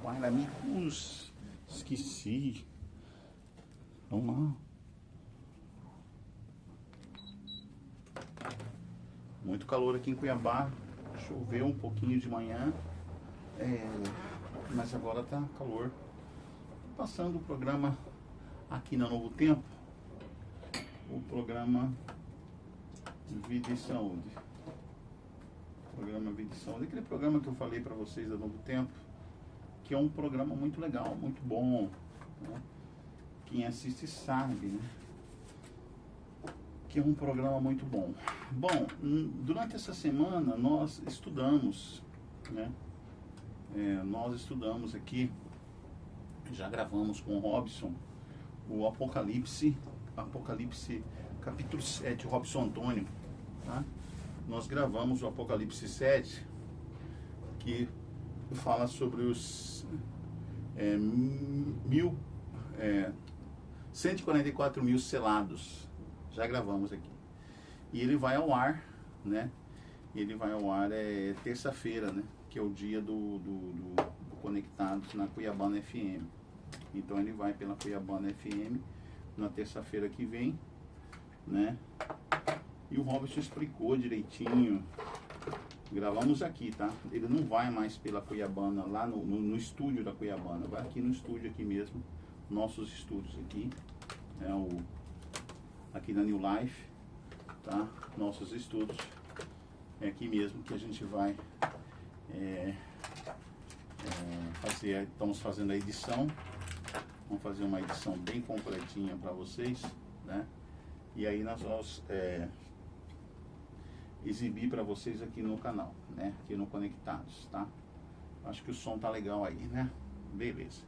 Vai, amigos. Esqueci. Vamos lá. Muito calor aqui em Cuiabá. Choveu um pouquinho de manhã. Mas agora tá calor. Passando o programa aqui na Novo Tempo. O programa Vida e Saúde. Programa Vida e Saúde. Aquele programa que eu falei para vocês da Novo Tempo. Que é um programa muito legal, muito bom. Né? Quem assiste sabe, né? Que é um programa muito bom. Bom, durante essa semana nós estudamos, né? Nós estudamos aqui, já gravamos com o Robson, o Apocalipse capítulo 7, Robson Antônio, tá? Nós gravamos o Apocalipse 7, que fala sobre os 144 mil selados. Já gravamos aqui. E ele vai ao ar, né? Ele vai ao ar terça-feira, né? Que é o dia do Conectados na Cuiabana FM. Então ele vai pela Cuiabana FM na terça-feira que vem, né? E o Robson explicou direitinho. Gravamos aqui, tá? Ele não vai mais pela Cuiabana, lá no estúdio da Cuiabana. Vai aqui no estúdio aqui mesmo. Nossos estúdios aqui. Aqui na New Life, tá? Nossos estúdios. É aqui mesmo que a gente vai fazer. Estamos fazendo a edição. Vamos fazer uma edição bem completinha para vocês, né? E aí nós vamos exibir para vocês aqui no canal, né? Aqui no Conectados, tá? Acho que o som tá legal aí, né? Beleza.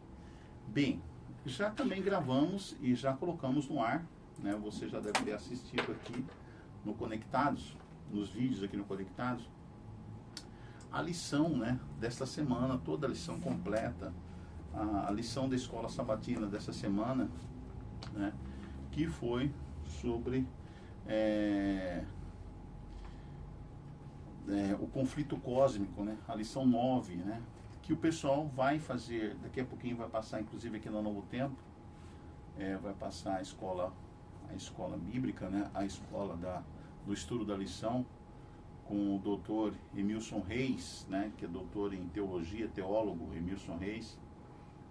Bem, já também gravamos e já colocamos no ar, né? Você já deve ter assistido aqui no Conectados, nos vídeos aqui no Conectados, a lição, né? Desta semana, toda a lição completa, a lição da escola sabatina dessa semana, né? Que foi sobre o conflito cósmico, né? A lição 9, né? Que o pessoal vai fazer, daqui a pouquinho vai passar, inclusive aqui no Novo Tempo, vai passar a escola bíblica, né? A escola do estudo da lição, com o doutor Emilson Reis, né? Que é doutor em teologia, teólogo Emilson Reis,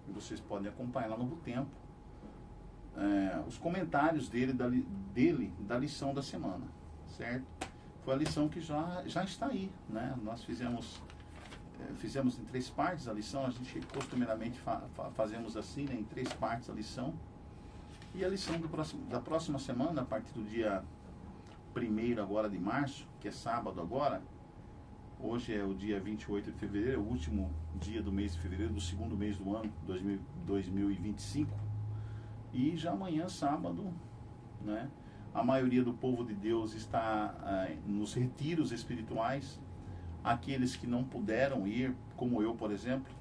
e vocês podem acompanhar lá no Novo Tempo os comentários dele da lição da semana, certo? Foi a lição que já está aí, né? Nós fizemos em 3 partes a lição. A gente costumeiramente fazemos assim, né? Em 3 partes a lição. E a lição da próxima semana, a partir do dia 1º agora de março, que é sábado agora. Hoje é o dia 28 de fevereiro, o último dia do mês de fevereiro, do 2º mês do ano, 2025. E já amanhã, sábado, né? A maioria do povo de Deus está nos retiros espirituais. Aqueles que não puderam ir, como eu, por exemplo,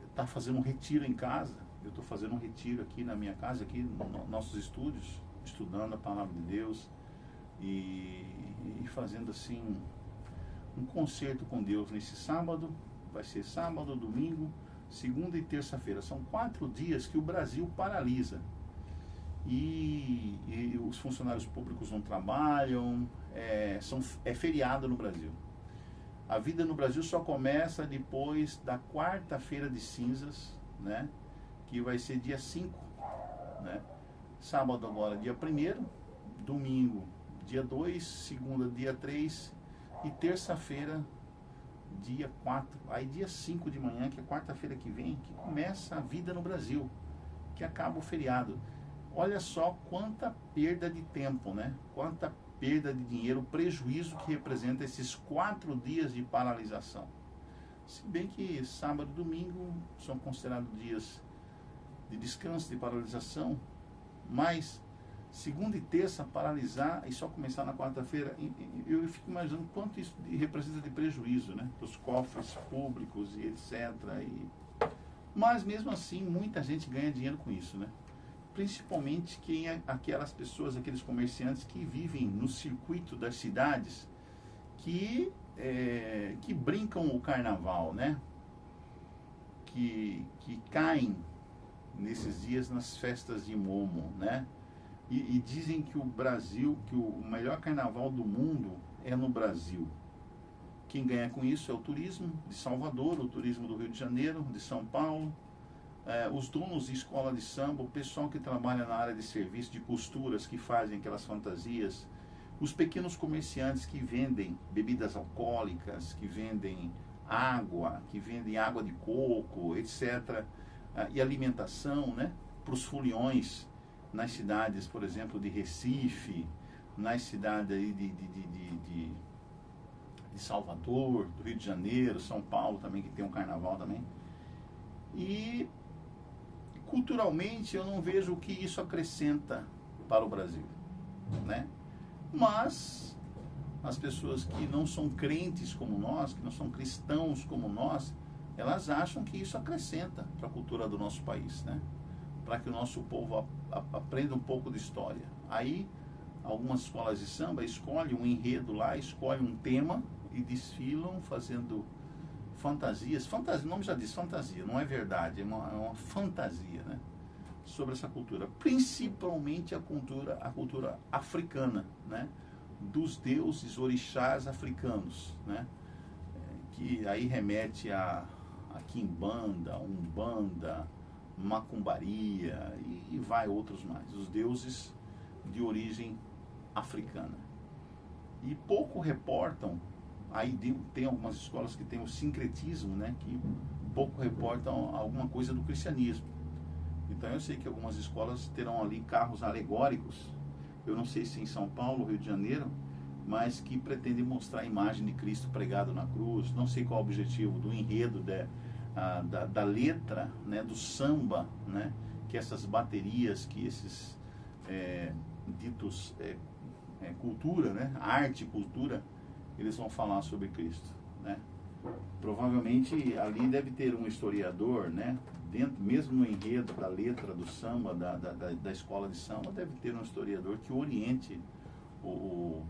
está fazendo um retiro em casa. Eu estou fazendo um retiro aqui na minha casa, aqui nos nossos estúdios, estudando a Palavra de Deus e fazendo assim um concerto com Deus nesse sábado. Vai ser sábado, domingo, segunda e terça-feira. São 4 dias que o Brasil paralisa. E os funcionários públicos não trabalham, é feriado no Brasil. A vida no Brasil só começa depois da quarta-feira de cinzas, né? Que vai ser dia 5, né? Sábado agora dia 1º, domingo dia 2, segunda dia 3 e terça-feira dia 4. Aí dia 5 de manhã, que é quarta-feira que vem, que começa a vida no Brasil, que acaba o feriado. Olha só quanta perda de tempo, né? Quanta perda de dinheiro, prejuízo que representa esses 4 dias de paralisação. Se bem que sábado e domingo são considerados dias de descanso, de paralisação, mas segunda e terça paralisar e só começar na quarta-feira, eu fico imaginando quanto isso representa de prejuízo, né? Para os cofres públicos e etc. Mas mesmo assim, muita gente ganha dinheiro com isso, né? Principalmente aquelas pessoas, aqueles comerciantes que vivem no circuito das cidades, que brincam o carnaval, né? que caem nesses dias nas festas de Momo, né? E dizem que o Brasil, que o melhor carnaval do mundo é no Brasil. Quem ganha com isso é o turismo de Salvador, o turismo do Rio de Janeiro, de São Paulo, os donos de escola de samba, o pessoal que trabalha na área de serviço, de costuras, que fazem aquelas fantasias, os pequenos comerciantes que vendem bebidas alcoólicas, que vendem água de coco, etc. E alimentação, né? Para os foliões nas cidades, por exemplo, de Recife, nas cidades aí de Salvador, do Rio de Janeiro, São Paulo também, que tem um carnaval também. E culturalmente eu não vejo o que isso acrescenta para o Brasil, né? Mas as pessoas que não são crentes como nós, que não são cristãos como nós, elas acham que isso acrescenta para a cultura do nosso país, né? Para que o nosso povo aprenda um pouco de história. Aí, algumas escolas de samba escolhem um enredo lá, escolhem um tema e desfilam fazendo fantasias. Fantasia, o nome já diz fantasia, não é verdade, é uma fantasia, né? Sobre essa cultura, principalmente a cultura africana, né? Dos deuses orixás africanos, né? Que aí remete a quimbanda, umbanda, macumbaria e vai outros mais, os deuses de origem africana. E pouco reportam, aí tem algumas escolas que tem o sincretismo, né, que pouco reportam alguma coisa do cristianismo. Então eu sei que algumas escolas terão ali carros alegóricos, eu não sei se em São Paulo, Rio de Janeiro, mas que pretendem mostrar a imagem de Cristo pregado na cruz. Não sei qual é o objetivo do enredo da letra, né, do samba, né, que essas baterias, que esses ditos cultura, né, arte e cultura, eles vão falar sobre Cristo, né? Provavelmente ali deve ter um historiador, né, dentro, mesmo no enredo da letra do samba, da escola de samba, deve ter um historiador que oriente o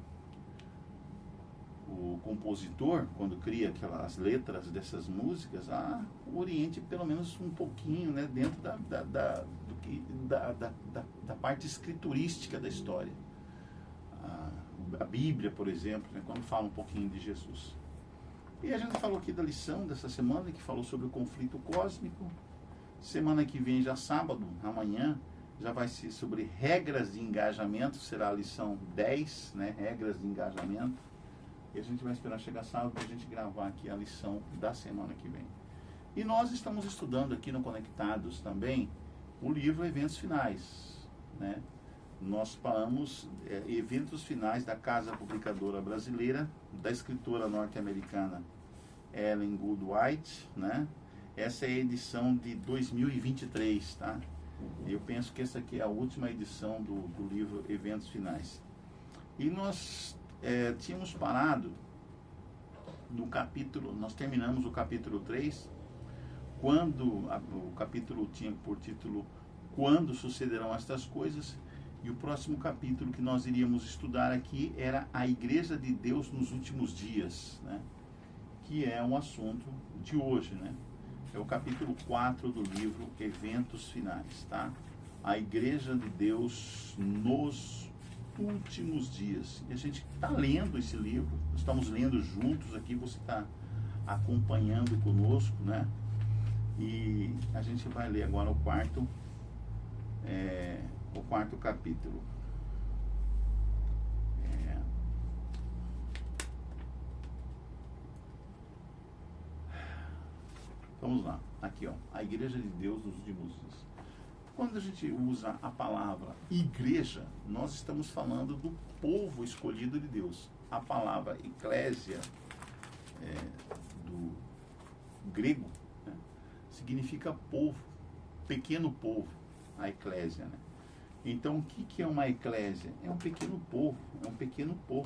compositor, quando cria aquelas letras dessas músicas, oriente pelo menos um pouquinho, né, dentro da parte escriturística da história. A Bíblia, por exemplo, né, quando fala um pouquinho de Jesus. E a gente falou aqui da lição dessa semana, que falou sobre o conflito cósmico. Semana que vem, já sábado, amanhã, já vai ser sobre regras de engajamento, será a lição 10, né, regras de engajamento. E a gente vai esperar chegar sábado para a gente gravar aqui a lição da semana que vem. E nós estamos estudando aqui no Conectados também o livro Eventos Finais, né? Nós falamos eventos finais da Casa Publicadora Brasileira, da escritora norte-americana Ellen Goodwhite, né? Essa é a edição de 2023, tá? Eu penso que essa aqui é a última edição do livro Eventos Finais. E nós tínhamos parado no capítulo, nós terminamos o capítulo 3, quando o capítulo tinha por título Quando Sucederão Estas Coisas, e o próximo capítulo que nós iríamos estudar aqui era a Igreja de Deus nos Últimos Dias, né? Que é um assunto de hoje, né? É o capítulo 4 do livro Eventos Finais, tá? A Igreja de Deus nos Últimos Dias. E a gente está lendo esse livro, estamos lendo juntos aqui, você está acompanhando conosco, né? E a gente vai ler agora o quarto capítulo. Vamos lá, aqui ó, a Igreja de Deus nos Últimos Dias. Quando a gente usa a palavra igreja, nós estamos falando do povo escolhido de Deus. A palavra eclésia, do grego, né, significa povo, pequeno povo, a eclésia, né? Então, o que é uma eclésia? É um pequeno povo,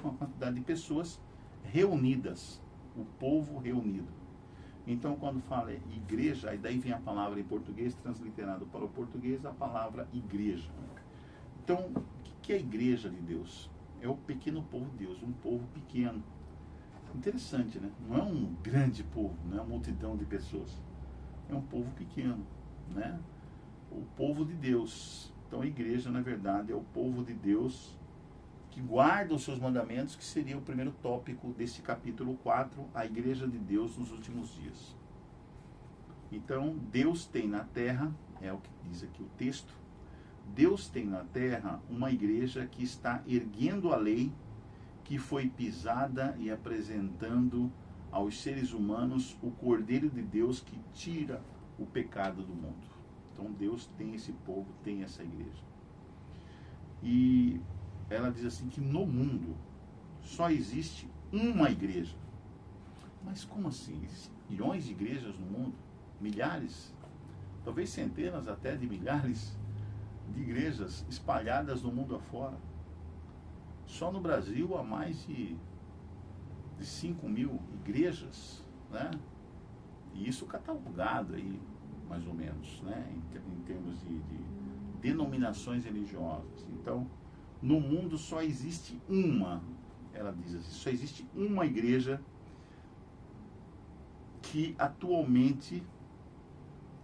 uma quantidade de pessoas reunidas, o povo reunido. Então, quando fala igreja, aí daí vem a palavra em português, transliterado para o português, a palavra igreja. Então, o que é a igreja de Deus? É o pequeno povo de Deus, um povo pequeno. Interessante, né? Não é um grande povo, não é uma multidão de pessoas. É é um povo pequeno, né? O povo de Deus. Então a igreja, na verdade, é o povo de Deus que guarda os seus mandamentos, que seria o primeiro tópico desse capítulo 4, a igreja de Deus nos últimos dias. Então, Deus tem na terra, é o que diz aqui o texto, Deus tem na terra uma igreja que está erguendo a lei que foi pisada e apresentando aos seres humanos o Cordeiro de Deus que tira o pecado do mundo. Então Deus tem esse povo, tem essa igreja. E ela diz assim que no mundo só existe uma igreja. Mas como assim? Existem milhões de igrejas no mundo? Milhares? Talvez centenas até de milhares de igrejas espalhadas no mundo afora. Só no Brasil há mais de 5.000 igrejas, né? E isso catalogado aí, mais ou menos, né? Em termos de denominações religiosas. Então, no mundo só existe uma, ela diz assim, só existe uma igreja que atualmente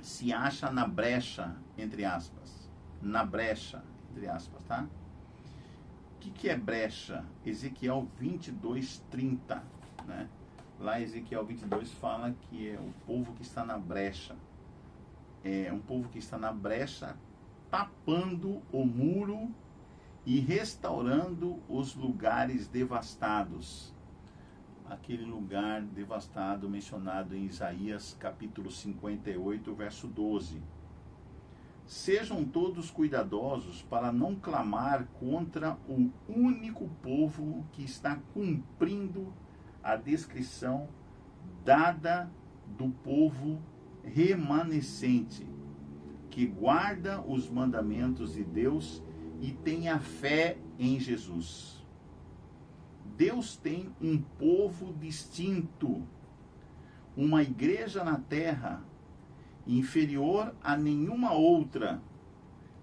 se acha na brecha, entre aspas. Na brecha, entre aspas, tá? O que é brecha? Ezequiel 22:30, né? Lá Ezequiel 22 fala que é o povo que está na brecha. É um povo que está na brecha, tapando o muro e restaurando os lugares devastados. Aquele lugar devastado mencionado em Isaías capítulo 58, verso 12. Sejam todos cuidadosos para não clamar contra o único povo que está cumprindo a descrição dada do povo remanescente, que guarda os mandamentos de Deus e tem a fé em Jesus. Deus tem um povo distinto, uma igreja na terra inferior a nenhuma outra,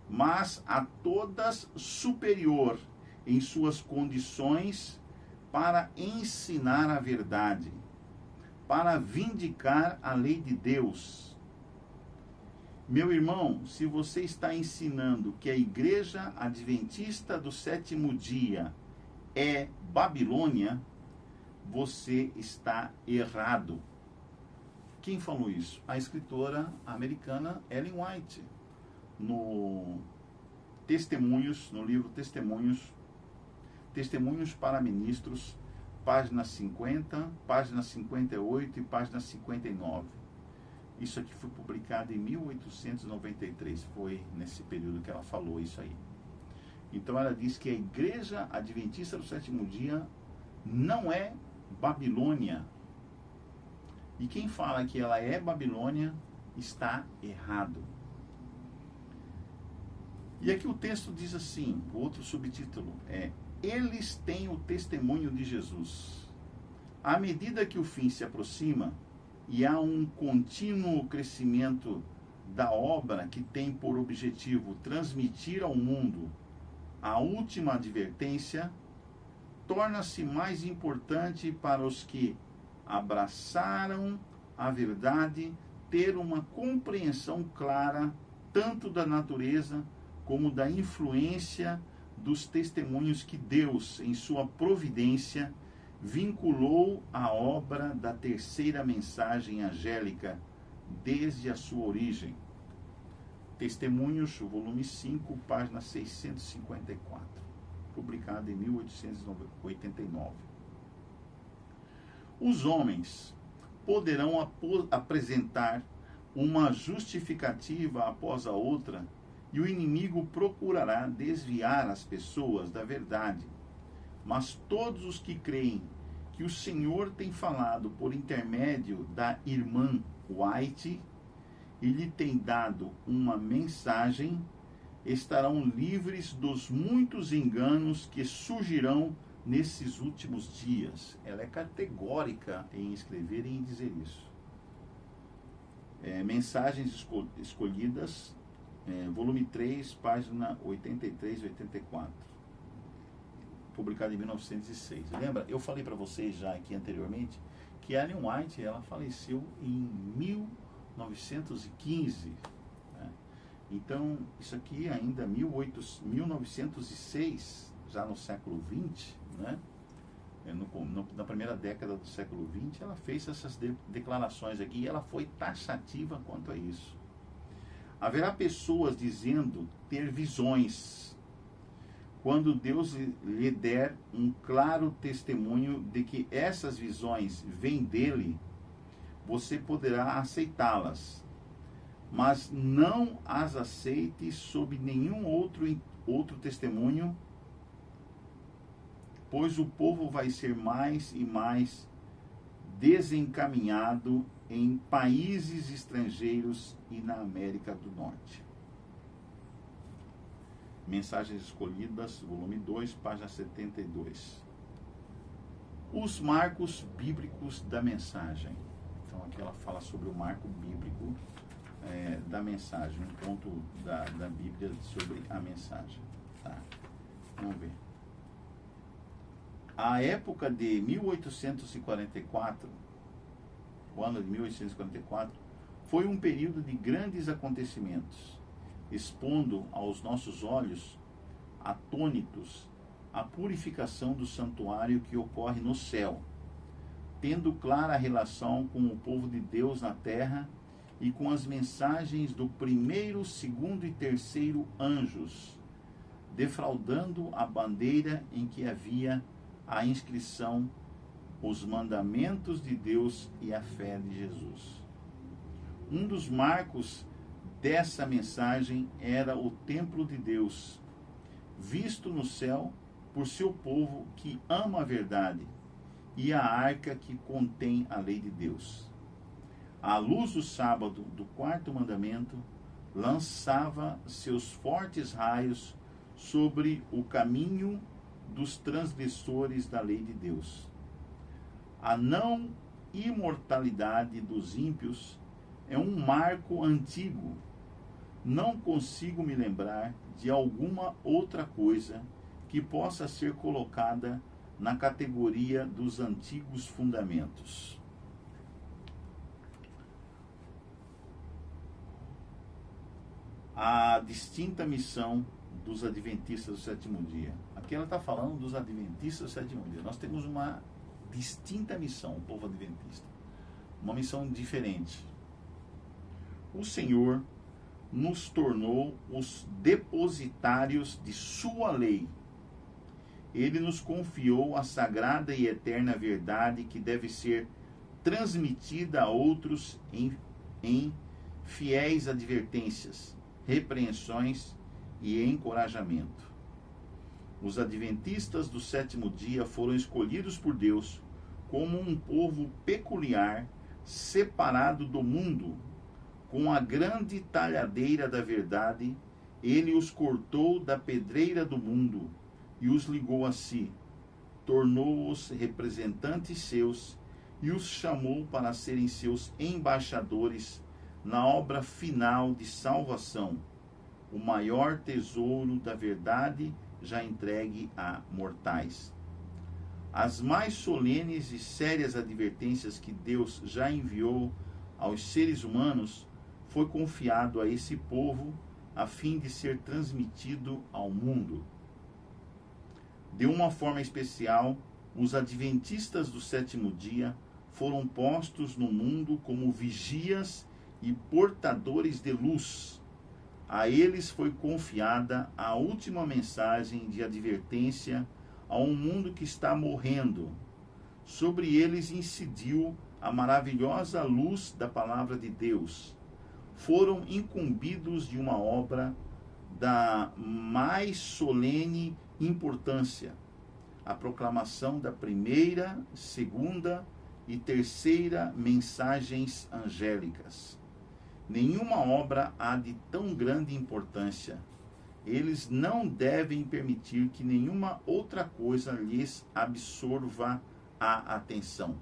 mas a todas superior em suas condições para ensinar a verdade, para vindicar a lei de Deus. Meu irmão, se você está ensinando que a igreja adventista do sétimo dia é Babilônia, você está errado. Quem falou isso? A escritora americana Ellen White, no Testemunhos, no livro Testemunhos para Ministros, página 50, página 58 e página 59. Isso aqui foi publicado em 1893, foi nesse período que ela falou isso aí. Então ela diz que a igreja adventista do sétimo dia não é Babilônia. E quem fala que ela é Babilônia está errado. E aqui o texto diz assim, o outro subtítulo é: eles têm o testemunho de Jesus. À medida que o fim se aproxima e há um contínuo crescimento da obra que tem por objetivo transmitir ao mundo a última advertência, torna-se mais importante para os que abraçaram a verdade ter uma compreensão clara tanto da natureza como da influência dos testemunhos que Deus, em sua providência, vinculou à obra da terceira mensagem angélica desde a sua origem. Testemunhos, volume 5, página 654, publicado em 1889. Os homens poderão apresentar uma justificativa após a outra, e o inimigo procurará desviar as pessoas da verdade. Mas todos os que creem que o Senhor tem falado por intermédio da irmã White e lhe tem dado uma mensagem, estarão livres dos muitos enganos que surgirão nesses últimos dias. Ela é categórica em escrever e em dizer isso. Mensagens escolhidas, volume 3, página 83 e 84, publicado em 1906. Lembra? Eu falei para vocês já aqui anteriormente que Ellen White, ela faleceu em 1915. Né? Então, isso aqui ainda 1906, já no século XX, né? Na primeira década do século XX, ela fez essas declarações aqui e ela foi taxativa quanto a isso. Haverá pessoas dizendo ter visões, quando Deus lhe der um claro testemunho de que essas visões vêm dele, você poderá aceitá-las, mas não as aceite sob nenhum outro testemunho, pois o povo vai ser mais e mais desencaminhado em países estrangeiros e na América do Norte. Mensagens Escolhidas, volume 2, página 72. Os marcos bíblicos da mensagem. Então aqui ela fala sobre o marco bíblico da mensagem, um ponto da Bíblia sobre a mensagem. Tá? Vamos ver. A época de 1844, o ano de 1844, foi um período de grandes acontecimentos, expondo aos nossos olhos, atônitos, a purificação do santuário que ocorre no céu, tendo clara relação com o povo de Deus na terra e com as mensagens do primeiro, segundo e terceiro anjos, defraudando a bandeira em que havia a inscrição, os mandamentos de Deus e a fé de Jesus. Um dos marcos dessa mensagem era o templo de Deus, visto no céu por seu povo que ama a verdade, e a arca que contém a lei de Deus. A luz do sábado do quarto mandamento lançava seus fortes raios sobre o caminho dos transgressores da lei de Deus. A não imortalidade dos ímpios é um marco antigo. Não consigo me lembrar de alguma outra coisa que possa ser colocada na categoria dos antigos fundamentos. A distinta missão dos adventistas do sétimo dia. Aqui ela está falando dos adventistas do sétimo dia. Nós temos uma distinta missão, o povo adventista. Uma missão diferente. O Senhor nos tornou os depositários de sua lei. Ele nos confiou a sagrada e eterna verdade que deve ser transmitida a outros em fiéis advertências, repreensões e encorajamento. Os adventistas do sétimo dia foram escolhidos por Deus como um povo peculiar, separado do mundo. Com a grande talhadeira da verdade, ele os cortou da pedreira do mundo e os ligou a si, tornou-os representantes seus e os chamou para serem seus embaixadores na obra final de salvação, o maior tesouro da verdade já entregue a mortais. As mais solenes e sérias advertências que Deus já enviou aos seres humanos foi confiado a esse povo a fim de ser transmitido ao mundo. De uma forma especial, os adventistas do sétimo dia foram postos no mundo como vigias e portadores de luz. A eles foi confiada a última mensagem de advertência a um mundo que está morrendo. Sobre eles incidiu a maravilhosa luz da palavra de Deus. Foram incumbidos de uma obra da mais solene importância, a proclamação da primeira, segunda e terceira mensagens angélicas. Nenhuma obra há de tão grande importância. Eles não devem permitir que nenhuma outra coisa lhes absorva a atenção.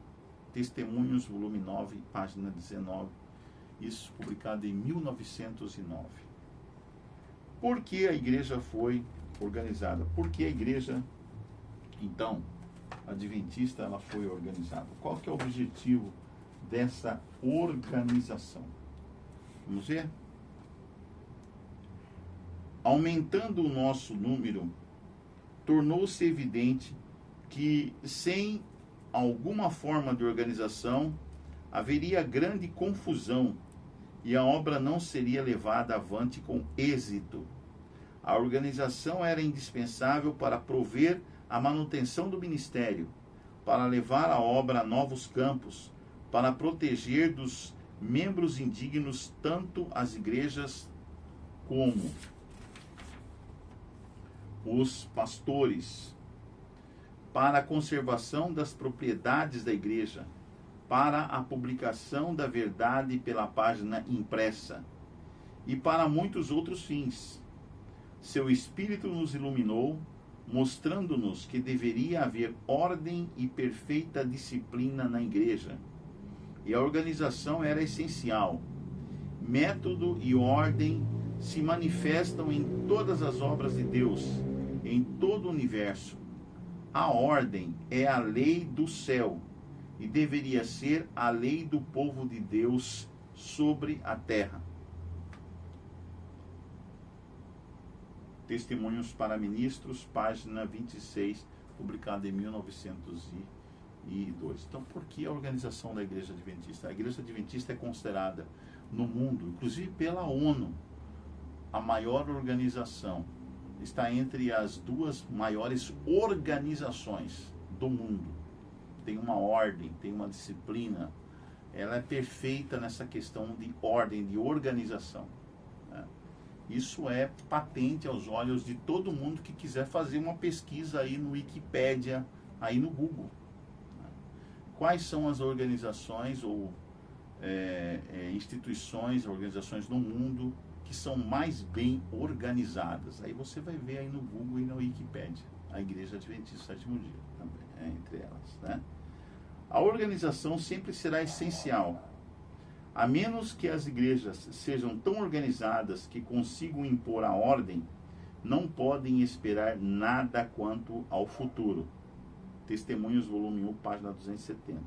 Testemunhos, volume 9, página 19. Isso publicado em 1909. Por que a igreja foi organizada? Por que a igreja, então, adventista, ela foi organizada? Qual que é o objetivo dessa organização? Vamos ver? Aumentando o nosso número, tornou-se evidente que sem alguma forma de organização haveria grande confusão e a obra não seria levada avante com êxito. A organização era indispensável para prover a manutenção do ministério, para levar a obra a novos campos, para proteger dos membros indignos tanto as igrejas como os pastores, para a conservação das propriedades da igreja, para a publicação da verdade pela página impressa e para muitos outros fins. Seu Espírito nos iluminou, mostrando-nos que deveria haver ordem e perfeita disciplina na igreja. E a organização era essencial. Método e ordem se manifestam em todas as obras de Deus, em todo o universo. A ordem é a lei do céu e deveria ser a lei do povo de Deus sobre a terra. Testemunhos para Ministros, página 26, publicado em 1902. Então, por que a organização da Igreja Adventista? A Igreja Adventista é considerada no mundo, inclusive pela ONU, a maior organização. Está entre as duas maiores organizações do mundo. Tem uma ordem, tem uma disciplina. Ela é perfeita nessa questão de ordem, de organização. Isso é patente aos olhos de todo mundo que quiser fazer uma pesquisa aí no Wikipédia, aí no Google. Quais são as organizações ou instituições, organizações no mundo que são mais bem organizadas? Aí você vai ver aí no Google e na Wikipédia. A Igreja Adventista do Sétimo Dia também, entre elas, né? A organização sempre será essencial. A menos que as igrejas sejam tão organizadas que consigam impor a ordem, não podem esperar nada quanto ao futuro. Testemunhos, volume 1, página 270.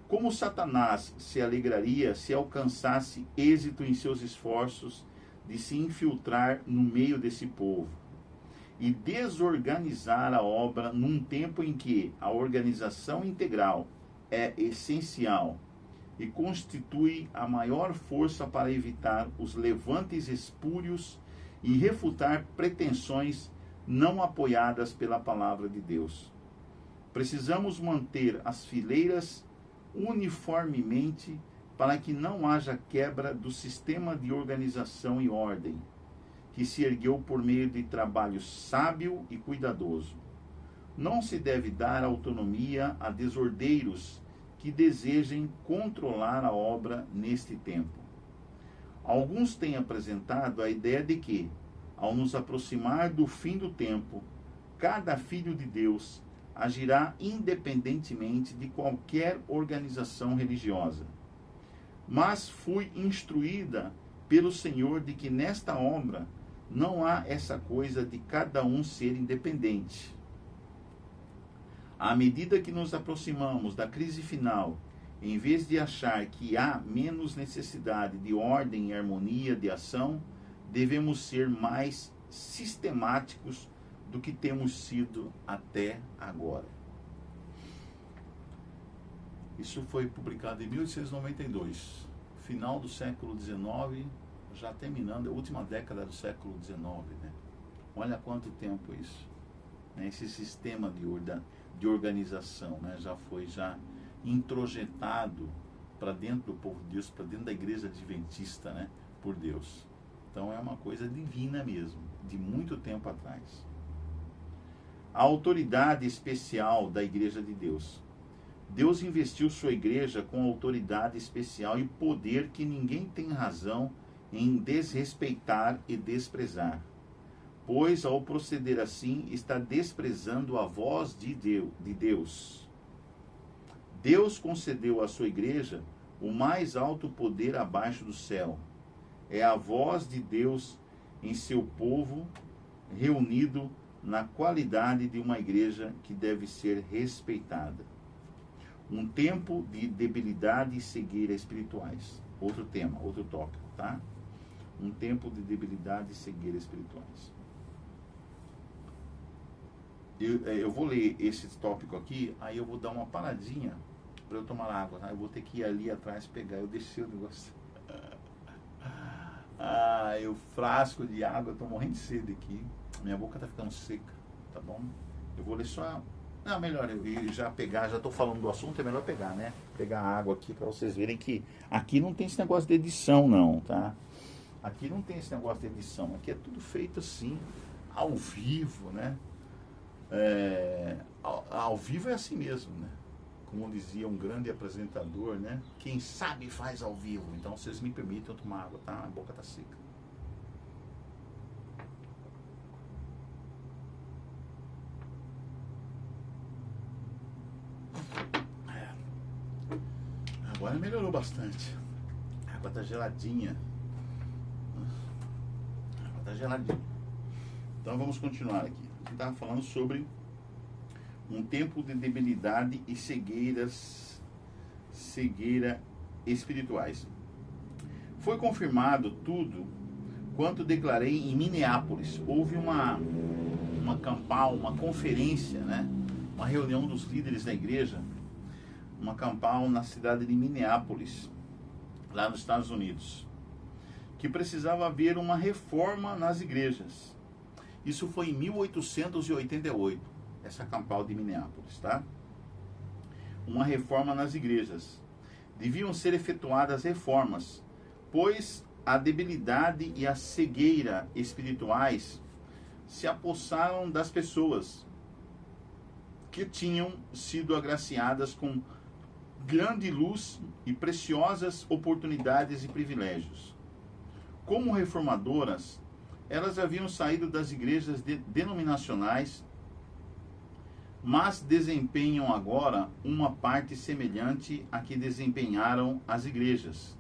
Como Satanás se alegraria se alcançasse êxito em seus esforços de se infiltrar no meio desse povo e desorganizar a obra num tempo em que a organização integral é essencial e constitui a maior força para evitar os levantes espúrios e refutar pretensões não apoiadas pela palavra de Deus. Precisamos manter as fileiras uniformemente para que não haja quebra do sistema de organização e ordem, que se ergueu por meio de trabalho sábio e cuidadoso. Não se deve dar autonomia a desordeiros que desejem controlar a obra neste tempo. Alguns têm apresentado a ideia de que, ao nos aproximar do fim do tempo, cada filho de Deus agirá independentemente de qualquer organização religiosa. Mas fui instruída pelo Senhor de que nesta obra não há essa coisa de cada um ser independente. À medida que nos aproximamos da crise final, em vez de achar que há menos necessidade de ordem e harmonia de ação, devemos ser mais sistemáticos do que temos sido até agora. Isso foi publicado em 1892, final do século XIX, já terminando a última década do século XIX, né? Olha quanto tempo isso, né? Esse sistema de organização, né? Já foi introjetado para dentro do povo de Deus, para dentro da Igreja Adventista, né? Por Deus. Então é uma coisa divina mesmo, de muito tempo atrás. A autoridade especial da Igreja de Deus. Deus investiu sua igreja com autoridade especial e poder que ninguém tem razão em desrespeitar e desprezar, pois ao proceder assim está desprezando a voz de Deus. Deus concedeu à sua igreja o mais alto poder abaixo do céu. É a voz de Deus em seu povo reunido na qualidade de uma igreja que deve ser respeitada. Um tempo de debilidade e cegueira espirituais. Outro tema, outro tópico. tá? Um tempo de debilidade e cegueira espirituais. Eu vou ler esse tópico aqui, aí eu vou dar uma paradinha para eu tomar água, tá? Eu vou ter que ir ali atrás pegar, eu deixei o negócio. O frasco de água, eu tô morrendo de sede aqui, minha boca tá ficando seca, tá bom? Eu vou ler só... Não, melhor eu ir já pegar, já tô falando do assunto, é melhor pegar, né? Pegar água aqui para vocês verem que aqui não tem esse negócio de edição não, tá? Aqui não tem esse negócio de edição, aqui é tudo feito assim, ao vivo, né? Ao vivo é assim mesmo, né? Como dizia um grande apresentador, né? Quem sabe faz ao vivo. Então vocês me permitem eu tomar água, tá? A boca tá seca. Agora melhorou bastante. A água tá geladinha. A água tá geladinha. Então vamos continuar aqui. A gente estava falando sobre um tempo de debilidade e cegueira espirituais. Foi confirmado tudo quanto declarei em Minneapolis. Houve uma campal, uma conferência, né? Uma reunião dos líderes da igreja, uma campal na cidade de Minneapolis, lá nos Estados Unidos, que precisava haver uma reforma nas igrejas. Isso foi em 1888, essa campal de Minneapolis, tá? Uma reforma nas igrejas. Deviam ser efetuadas reformas, pois a debilidade e a cegueira espirituais se apossaram das pessoas que tinham sido agraciadas com grande luz e preciosas oportunidades e privilégios. Como reformadoras, elas haviam saído das igrejas denominacionais, mas desempenham agora uma parte semelhante à que desempenharam as igrejas.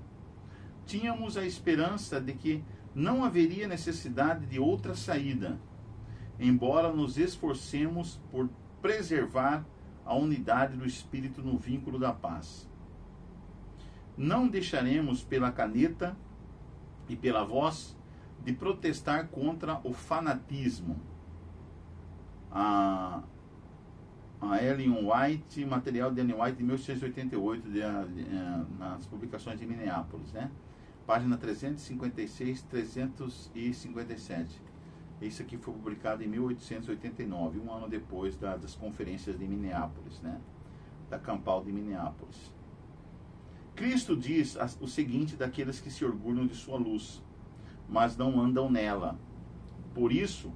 Tínhamos a esperança de que não haveria necessidade de outra saída, embora nos esforcemos por preservar a unidade do Espírito no vínculo da paz. Não deixaremos pela caneta e pela voz de protestar contra o fanatismo. A Ellen White, material de Ellen White de 1888, nas publicações de Minneapolis, né? Página 356, 357. Isso aqui foi publicado em 1889, um ano depois das conferências de Minneapolis, né? Da campal de Minneapolis. Cristo diz o seguinte daqueles que se orgulham de sua luz, mas não andam nela. Por isso,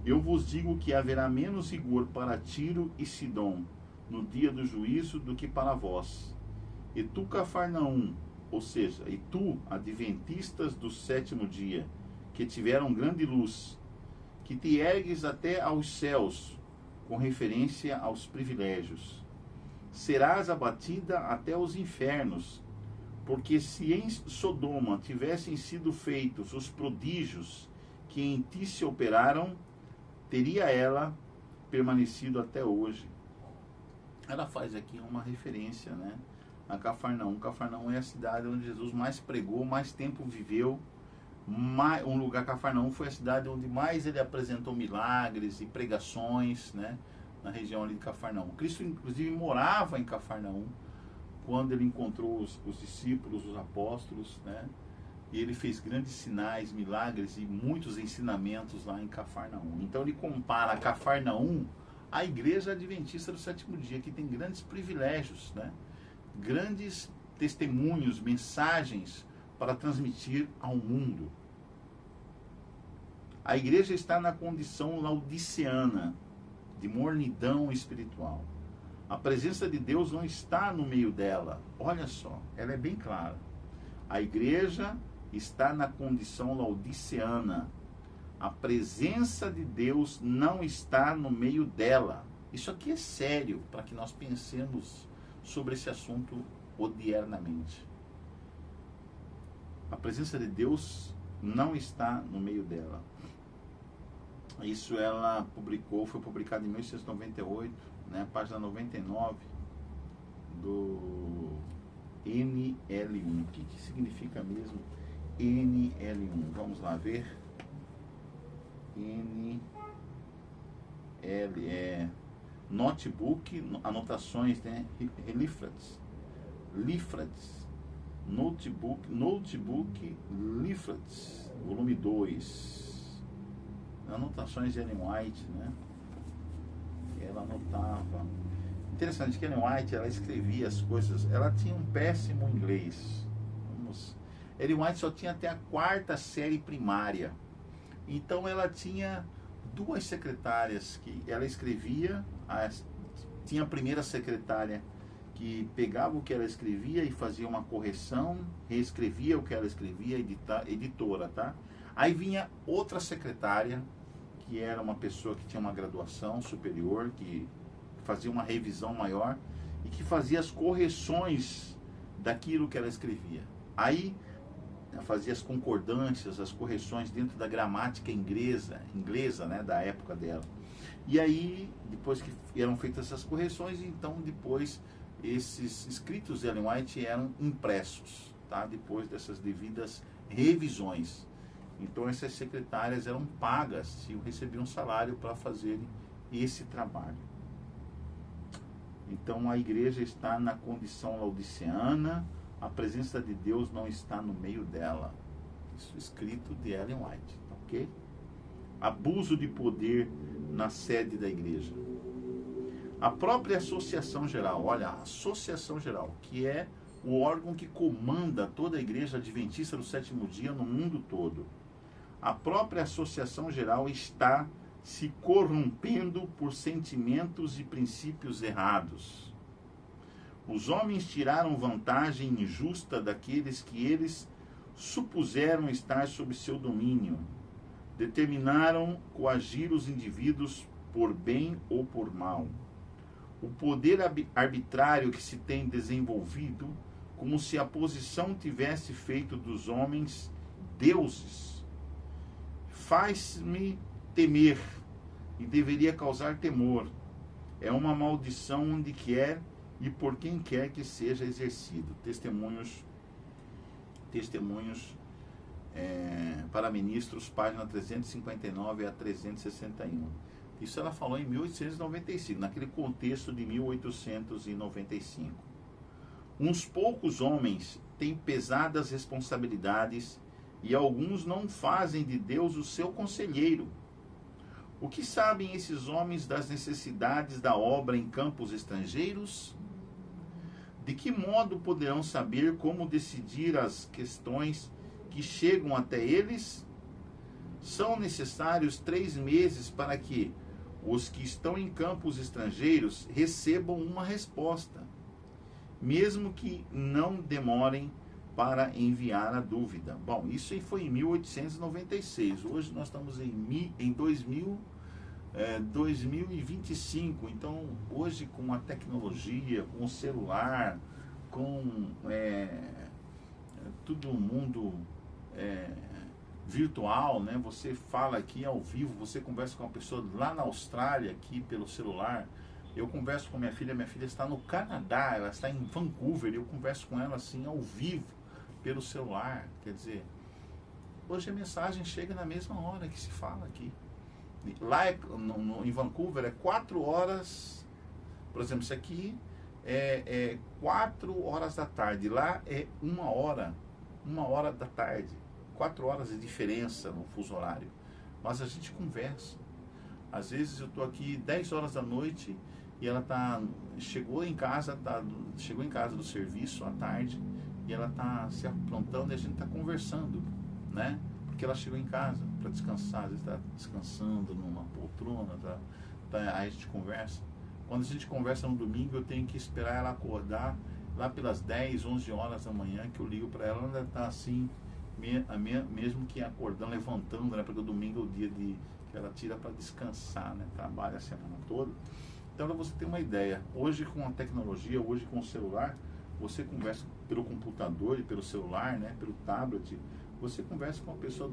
eu vos digo que haverá menos rigor para Tiro e Sidom no dia do juízo do que para vós. E tu, Cafarnaum, ou seja, e tu, adventistas do sétimo dia, que tiveram grande luz, que te ergues até aos céus, com referência aos privilégios. Serás abatida até os infernos, porque se em Sodoma tivessem sido feitos os prodígios que em ti se operaram, teria ela permanecido até hoje. Ela faz aqui uma referência, né, a Cafarnaum. Cafarnaum é a cidade onde Jesus mais pregou, mais tempo viveu. Um lugar, Cafarnaum, foi a cidade onde mais ele apresentou milagres e pregações, né, na região ali de Cafarnaum. Cristo, inclusive, morava em Cafarnaum quando ele encontrou os discípulos, os apóstolos, né, e ele fez grandes sinais, milagres e muitos ensinamentos lá em Cafarnaum. Então ele compara Cafarnaum à igreja adventista do sétimo dia, que tem grandes privilégios, né, grandes testemunhos, mensagens para transmitir ao mundo. A igreja está na condição laodiceana, de mornidão espiritual. A presença de Deus não está no meio dela. Olha só, ela é bem clara. A igreja está na condição laodiceana. A presença de Deus não está no meio dela. Isso aqui é sério, para que nós pensemos sobre esse assunto odiernamente. A presença de Deus não está no meio dela. Isso ela publicou, foi publicado em 1898, né, página 99 do NL1. O que significa mesmo NL1. Vamos lá ver. Notebook, anotações, né? Leaflets. Notebook Leaflets, volume 2. Anotações de Ellen White, né? Ela anotava. Interessante que Ellen White, ela escrevia as coisas, ela tinha um péssimo inglês. Ellen White só tinha até a 4ª série primária. Então ela tinha 2 secretárias que ela escrevia, tinha a primeira secretária que pegava o que ela escrevia e fazia uma correção, reescrevia o que ela escrevia, editora, tá? Aí vinha outra secretária, que era uma pessoa que tinha uma graduação superior, que fazia uma revisão maior e que fazia as correções daquilo que ela escrevia. Aí fazia as concordâncias, as correções dentro da gramática inglesa, né, da época dela. E aí, depois que eram feitas essas correções, então depois esses escritos de Ellen White eram impressos, tá? Depois dessas devidas revisões. Então essas secretárias eram pagas e recebiam um salário para fazerem esse trabalho. Então a igreja está na condição laodiceana, a presença de Deus não está no meio dela. Isso escrito de Ellen White, ok? Abuso de poder na sede da igreja. A própria Associação Geral, olha, a Associação Geral, que é o órgão que comanda toda a igreja adventista do 7º dia no mundo todo. A própria Associação Geral está se corrompendo por sentimentos e princípios errados. Os homens tiraram vantagem injusta daqueles que eles supuseram estar sob seu domínio. Determinaram coagir os indivíduos por bem ou por mal. O poder arbitrário que se tem desenvolvido, como se a posição tivesse feito dos homens deuses, faz-me temer e deveria causar temor. É uma maldição onde quer e por quem quer que seja exercido. Testemunhos para Ministros, página 359 a 361. Isso ela falou em 1895, naquele contexto de 1895. Uns poucos homens têm pesadas responsabilidades e alguns não fazem de Deus o seu conselheiro. O que sabem esses homens das necessidades da obra em campos estrangeiros? De que modo poderão saber como decidir as questões que chegam até eles? São necessários 3 meses para que os que estão em campos estrangeiros recebam uma resposta, mesmo que não demorem para enviar a dúvida. Bom, isso aí foi em 1896. Hoje nós estamos em 2025. Então, hoje com a tecnologia, com o celular, com todo mundo virtual, né? Você fala aqui ao vivo, você conversa com uma pessoa lá na Austrália aqui pelo celular. Eu converso com minha filha está no Canadá, ela está em Vancouver, eu converso com ela assim ao vivo pelo celular. Quer dizer, hoje a mensagem chega na mesma hora que se fala aqui. Lá em Vancouver é 4 horas, por exemplo, isso aqui é 4 horas da tarde, lá é 1 hora da tarde. 4 horas de diferença no fuso horário. Mas a gente conversa. Às vezes eu estou aqui 10 horas da noite e ela chegou em casa do serviço à tarde e ela está se aprontando e a gente está conversando, né? Porque ela chegou em casa para descansar, às vezes está descansando numa poltrona, aí a gente conversa. Quando a gente conversa no domingo, eu tenho que esperar ela acordar lá pelas 10, 11 horas da manhã, que eu ligo para ela, ela está assim, mesmo que acordando, levantando, né? Porque o domingo é o dia que ela tira para descansar, né? Trabalha a semana toda. Então, para você ter uma ideia, hoje com a tecnologia, hoje com o celular, você conversa pelo computador e pelo celular, né? Pelo tablet, você conversa com a pessoa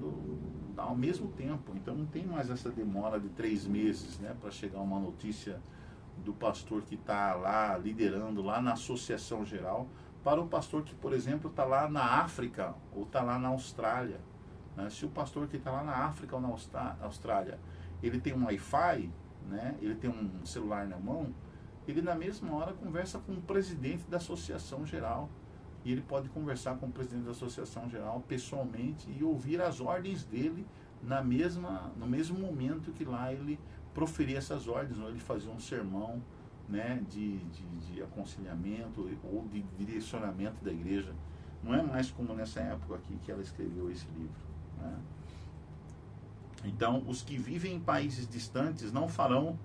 ao mesmo tempo. Então, não tem mais essa demora de 3 meses, né? Para chegar uma notícia do pastor que está lá liderando, lá na Associação Geral, para o pastor que, por exemplo, está lá na África ou está lá na Austrália. Né? Se o pastor que está lá na África ou na Austrália, ele tem um Wi-Fi, né? Ele tem um celular na mão, ele na mesma hora conversa com o presidente da Associação Geral. E ele pode conversar com o presidente da Associação Geral pessoalmente e ouvir as ordens dele no mesmo momento que lá ele proferia essas ordens, ou ele fazia um sermão, né, de aconselhamento ou de direcionamento da igreja. Não é mais como nessa época aqui que ela escreveu esse livro. Né? Então, os que vivem em países distantes não farão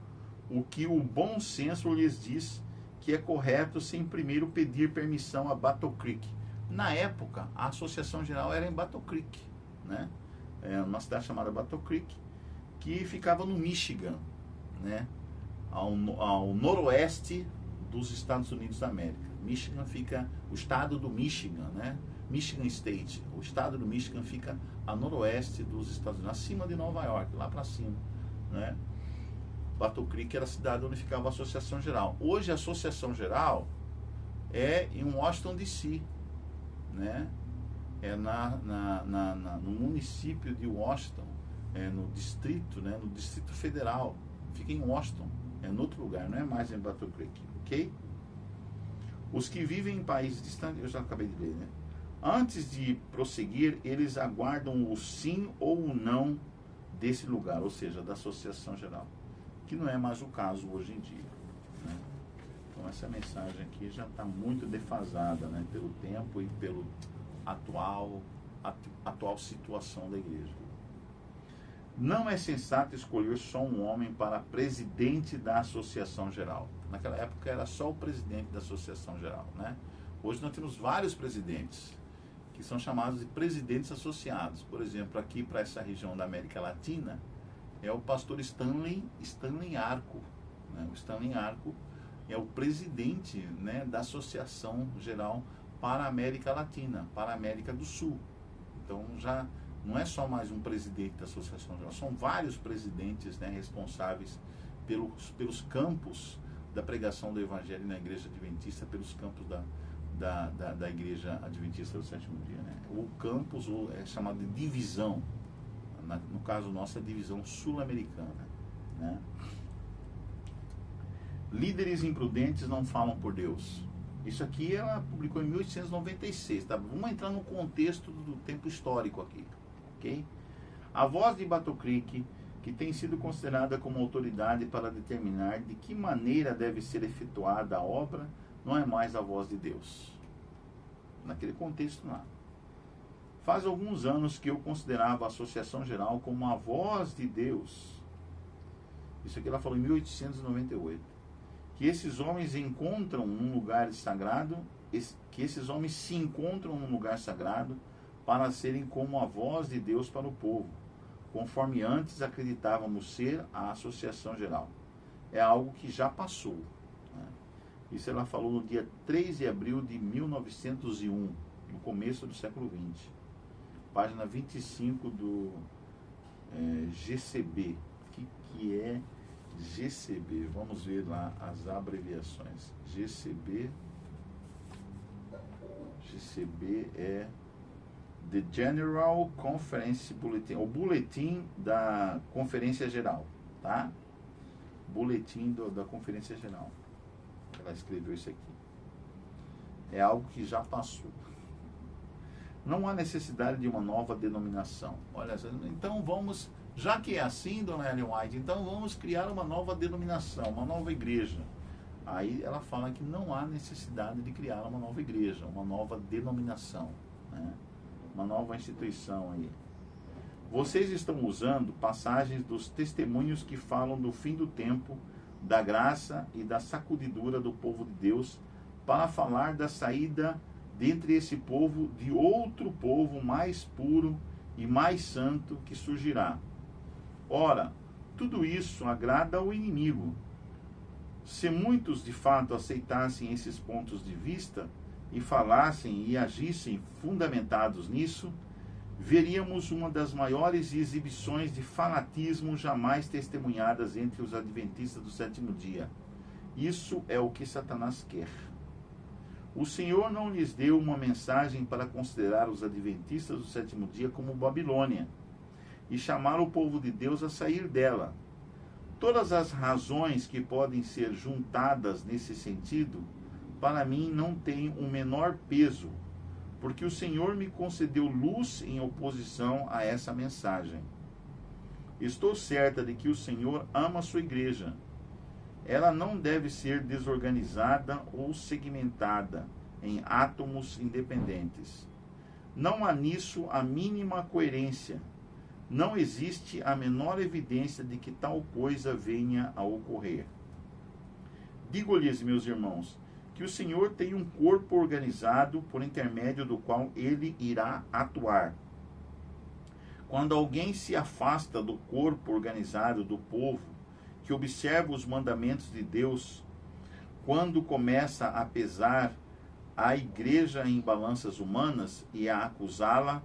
o que o bom senso lhes diz que é correto sem primeiro pedir permissão a Battle Creek. Na época, a Associação Geral era em Battle Creek, né? Uma cidade chamada Battle Creek, que ficava no Michigan, né? Ao noroeste dos Estados Unidos da América. Michigan fica, o estado do Michigan, né? Michigan State, o estado do Michigan fica a noroeste dos Estados Unidos, acima de Nova York, lá para cima, né? Battle Creek era a cidade onde ficava a Associação Geral. Hoje a Associação Geral é em Washington DC, né? É no município de Washington, no distrito, né? No Distrito Federal, fica em Washington, é em outro lugar, não é mais em Battle Creek, ok? Os que vivem em países distantes, eu já acabei de ler, né? Antes de prosseguir, eles aguardam o sim ou o não desse lugar, ou seja, da Associação Geral, que não é mais o caso hoje em dia, né? Então essa mensagem aqui já está muito defasada, né, pelo tempo e pelo atual situação da igreja. Não é sensato escolher só um homem para presidente da Associação Geral. Naquela época era só o presidente da Associação Geral, né? Hoje nós temos vários presidentes, que são chamados de presidentes associados. Por exemplo, aqui para essa região da América Latina, é o pastor Stanley Arco. Né? O Stanley Arco é o presidente, né, da Associação Geral para a América Latina, para a América do Sul. Então já não é só mais um presidente da Associação Geral, são vários presidentes, né, responsáveis pelos campos da pregação do Evangelho na Igreja Adventista, pelos campos da Igreja Adventista do Sétimo Dia. Né? O campus é chamado de divisão. No caso nosso, a divisão sul-americana, né? Líderes imprudentes não falam por Deus. Isso aqui ela publicou em 1896, tá? Vamos entrar no contexto do tempo histórico aqui, ok? A voz de Battle Creek, que tem sido considerada como autoridade para determinar de que maneira deve ser efetuada a obra, não é mais a voz de Deus. Naquele contexto lá. Faz alguns anos que eu considerava a Associação Geral como a voz de Deus. Isso aqui ela falou em 1898. Que esses homens encontram um lugar sagrado, que esses homens se encontram num lugar sagrado para serem como a voz de Deus para o povo, conforme antes acreditávamos ser a Associação Geral. É algo que já passou. Né? Isso ela falou no dia 3 de abril de 1901, no começo do século XX. Página 25 do GCB. O que é GCB? Vamos ver lá as abreviações. GCB é The General Conference Bulletin, o boletim da Conferência Geral, tá? Boletim da Conferência Geral. Ela escreveu isso aqui. É algo que já passou. Não há necessidade de uma nova denominação. Olha, então vamos, já que é assim, dona Ellen White, então vamos criar uma nova denominação, uma nova igreja. Aí ela fala que não há necessidade de criar uma nova igreja, uma nova denominação, né? Uma nova instituição aí. Vocês estão usando passagens dos testemunhos que falam do fim do tempo, da graça e da sacudidura do povo de Deus, para falar da saída dentre esse povo de outro povo mais puro e mais santo que surgirá. Ora, tudo isso agrada ao inimigo. Se muitos de fato aceitassem esses pontos de vista e falassem e agissem fundamentados nisso, veríamos uma das maiores exibições de fanatismo jamais testemunhadas entre os adventistas do sétimo dia. Isso é o que Satanás quer. O Senhor não lhes deu uma mensagem para considerar os adventistas do sétimo dia como Babilônia e chamar o povo de Deus a sair dela. Todas as razões que podem ser juntadas nesse sentido, para mim não têm o menor peso, porque o Senhor me concedeu luz em oposição a essa mensagem. Estou certa de que o Senhor ama a sua igreja. Ela não deve ser desorganizada ou segmentada em átomos independentes. Não há nisso a mínima coerência. Não existe a menor evidência de que tal coisa venha a ocorrer. Digo-lhes, meus irmãos, que o Senhor tem um corpo organizado por intermédio do qual ele irá atuar. Quando alguém se afasta do corpo organizado do povo, que observa os mandamentos de Deus, quando começa a pesar a igreja em balanças humanas e a acusá-la,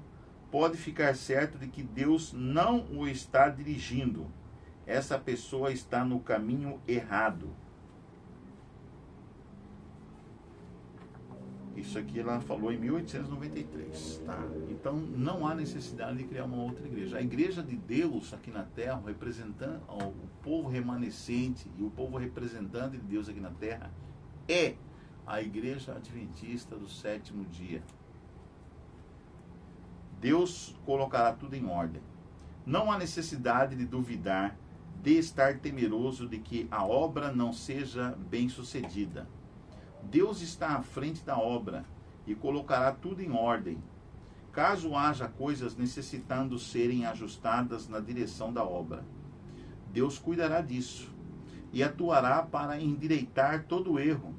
pode ficar certo de que Deus não o está dirigindo. Essa pessoa está no caminho errado. Isso aqui ela falou em 1893, tá? Então não há necessidade de criar uma outra igreja. A igreja de Deus aqui na terra, representando o povo remanescente e o povo representante de Deus aqui na terra, é a igreja adventista do sétimo dia. Deus colocará tudo em ordem. Não há necessidade de duvidar, de estar temeroso de que a obra não seja bem sucedida. Deus está à frente da obra e colocará tudo em ordem. Caso haja coisas necessitando serem ajustadas na direção da obra, Deus cuidará disso e atuará para endireitar todo erro.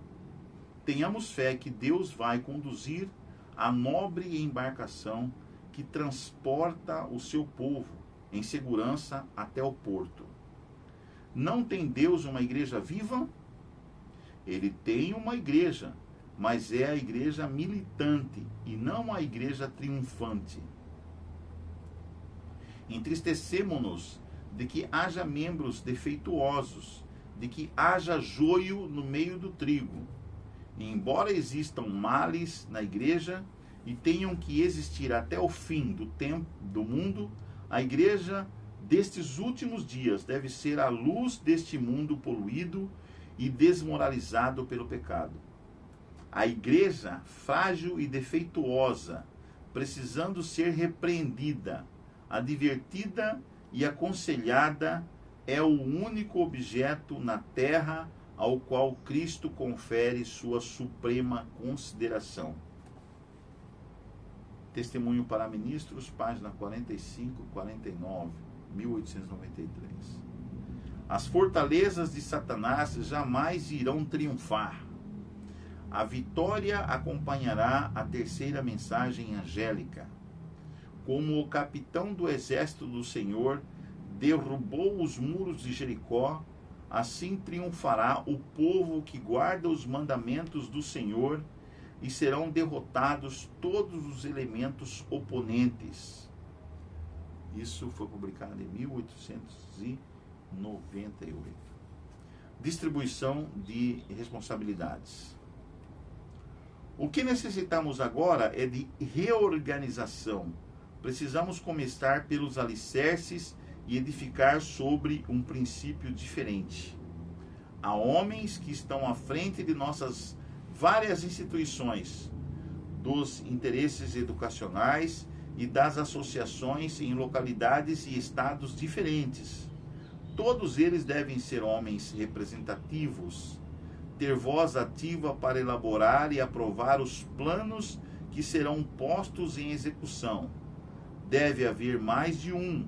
Tenhamos fé que Deus vai conduzir a nobre embarcação que transporta o seu povo em segurança até o porto. Não tem Deus uma igreja viva? Ele tem uma igreja, mas é a igreja militante e não a igreja triunfante. Entristecemo-nos de que haja membros defeituosos, de que haja joio no meio do trigo. E embora existam males na igreja e tenham que existir até o fim do tempo do mundo, a igreja destes últimos dias deve ser a luz deste mundo poluído e desmoralizado pelo pecado. A igreja frágil e defeituosa, precisando ser repreendida, advertida e aconselhada, é o único objeto na terra ao qual Cristo confere sua suprema consideração. Testemunho para Ministros, página 45 e 49, 1893. As fortalezas de Satanás jamais irão triunfar. A vitória acompanhará a terceira mensagem angélica. Como o capitão do exército do Senhor derrubou os muros de Jericó, assim triunfará o povo que guarda os mandamentos do Senhor, e serão derrotados todos os elementos oponentes. Isso foi publicado em 1898. Distribuição de responsabilidades. O que necessitamos agora é de reorganização. Precisamos começar pelos alicerces e edificar sobre um princípio diferente. Há homens que estão à frente de nossas várias instituições, dos interesses educacionais e das associações em localidades e estados diferentes. Todos eles devem ser homens representativos, ter voz ativa para elaborar e aprovar os planos que serão postos em execução. Deve haver mais de 1,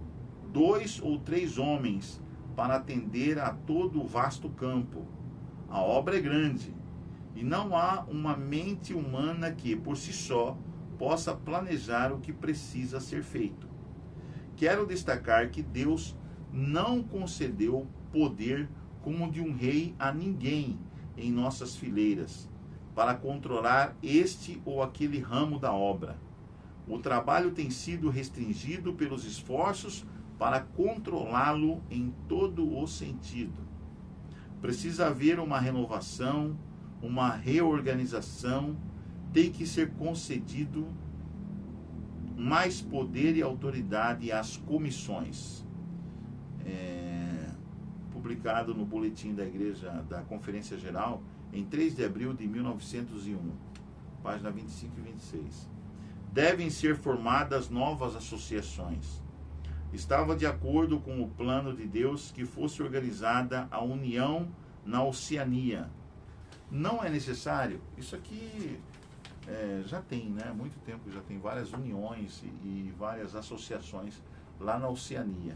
2 ou 3 homens para atender a todo o vasto campo. A obra é grande e não há uma mente humana que, por si só, possa planejar o que precisa ser feito. Quero destacar que Deus não concedeu poder como de um rei a ninguém em nossas fileiras, para controlar este ou aquele ramo da obra. O trabalho tem sido restringido pelos esforços para controlá-lo em todo o sentido. Precisa haver uma renovação, uma reorganização, tem que ser concedido mais poder e autoridade às comissões. Publicado no Boletim da Igreja da Conferência Geral, em 3 de abril de 1901, página 25 e 26. Devem ser formadas novas associações. Estava de acordo com o plano de Deus que fosse organizada a união na Oceania. Não é necessário, isso aqui já tem, né? Há muito tempo já tem várias uniões e várias associações lá na Oceania.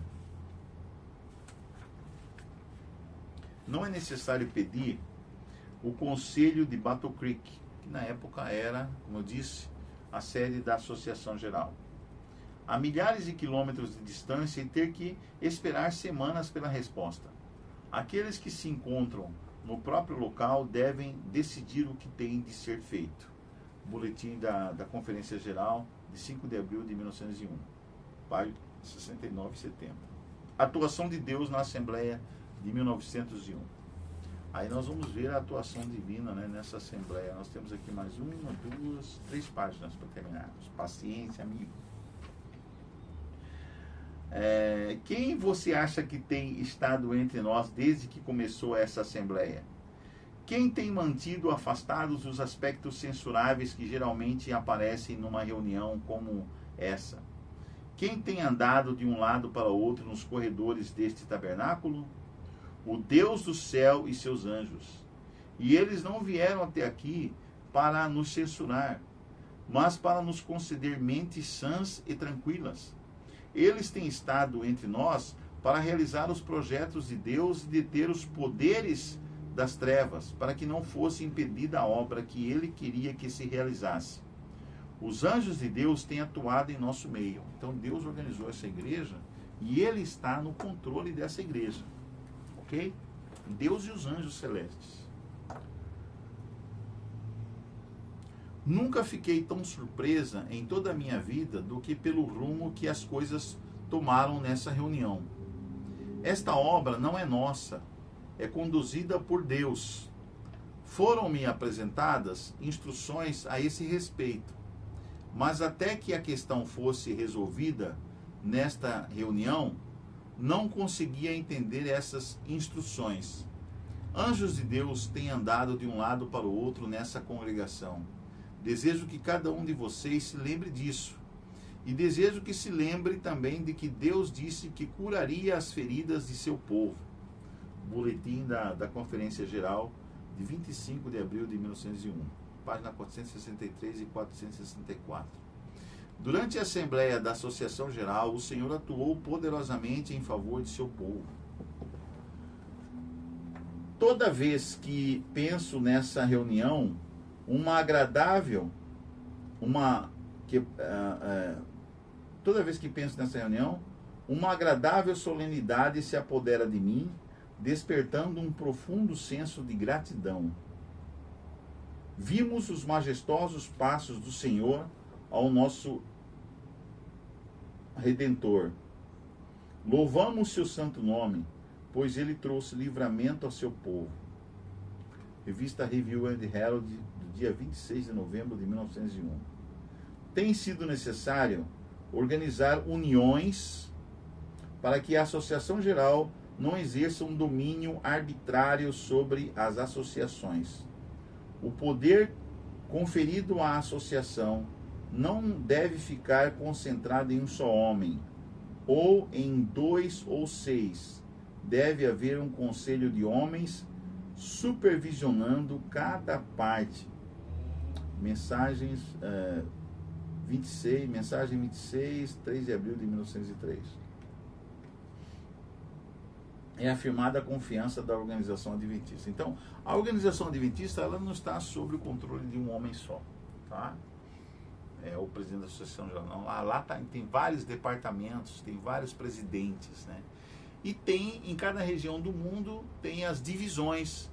Não é necessário pedir o Conselho de Battle Creek, que na época era, como eu disse, a sede da Associação Geral. A milhares de quilômetros de distância e ter que esperar semanas pela resposta. Aqueles que se encontram no próprio local devem decidir o que tem de ser feito. Boletim da Conferência Geral de 5 de abril de 1901, página 69 e 70. Atuação de Deus na Assembleia de 1901. Aí nós vamos ver a atuação divina, né, nessa Assembleia. Nós temos aqui mais 1, 2, 3 páginas para terminarmos. Paciência, amigo. Quem você acha que tem estado entre nós desde que começou essa Assembleia? Quem tem mantido afastados os aspectos censuráveis que geralmente aparecem numa reunião como essa? Quem tem andado de um lado para o outro nos corredores deste tabernáculo? O Deus do céu e seus anjos. E eles não vieram até aqui para nos censurar, mas para nos conceder mentes sãs e tranquilas. Eles têm estado entre nós para realizar os projetos de Deus e deter os poderes das trevas, para que não fosse impedida a obra que ele queria que se realizasse. Os anjos de Deus têm atuado em nosso meio. Então Deus organizou essa igreja e ele está no controle dessa igreja. Ok? Deus e os anjos celestes. Nunca fiquei tão surpresa em toda a minha vida do que pelo rumo que as coisas tomaram nessa reunião. Esta obra não é nossa, é conduzida por Deus. Foram-me apresentadas instruções a esse respeito, mas até que a questão fosse resolvida nesta reunião, não conseguia entender essas instruções. Anjos de Deus têm andado de um lado para o outro nessa congregação. Desejo que cada um de vocês se lembre disso. E desejo que se lembre também de que Deus disse que curaria as feridas de seu povo. Boletim da Conferência Geral de 25 de abril de 1901, página 463 e 464. Durante a Assembleia da Associação Geral, o Senhor atuou poderosamente em favor de seu povo. Toda vez que penso nessa reunião, toda vez que penso nessa reunião, uma agradável solenidade se apodera de mim, despertando um profundo senso de gratidão. Vimos os majestosos passos do Senhor ao nosso Redentor. Louvamos seu santo nome, pois ele trouxe livramento ao seu povo. Revista Review and Herald, do dia 26 de novembro de 1901. Tem sido necessário organizar uniões para que a Associação Geral não exerça um domínio arbitrário sobre as associações. O poder conferido à associação não deve ficar concentrado em um só homem, ou em 2 ou 6. Deve haver um conselho de homens supervisionando cada parte. Mensagem 26, 3 de abril de 1903. É afirmada a confiança da organização adventista. Então, a organização adventista, ela não está sob o controle de um homem só, tá? É o presidente da Associação Geral. Não, lá tem vários departamentos, tem vários presidentes, né? E tem, em cada região do mundo, tem as divisões,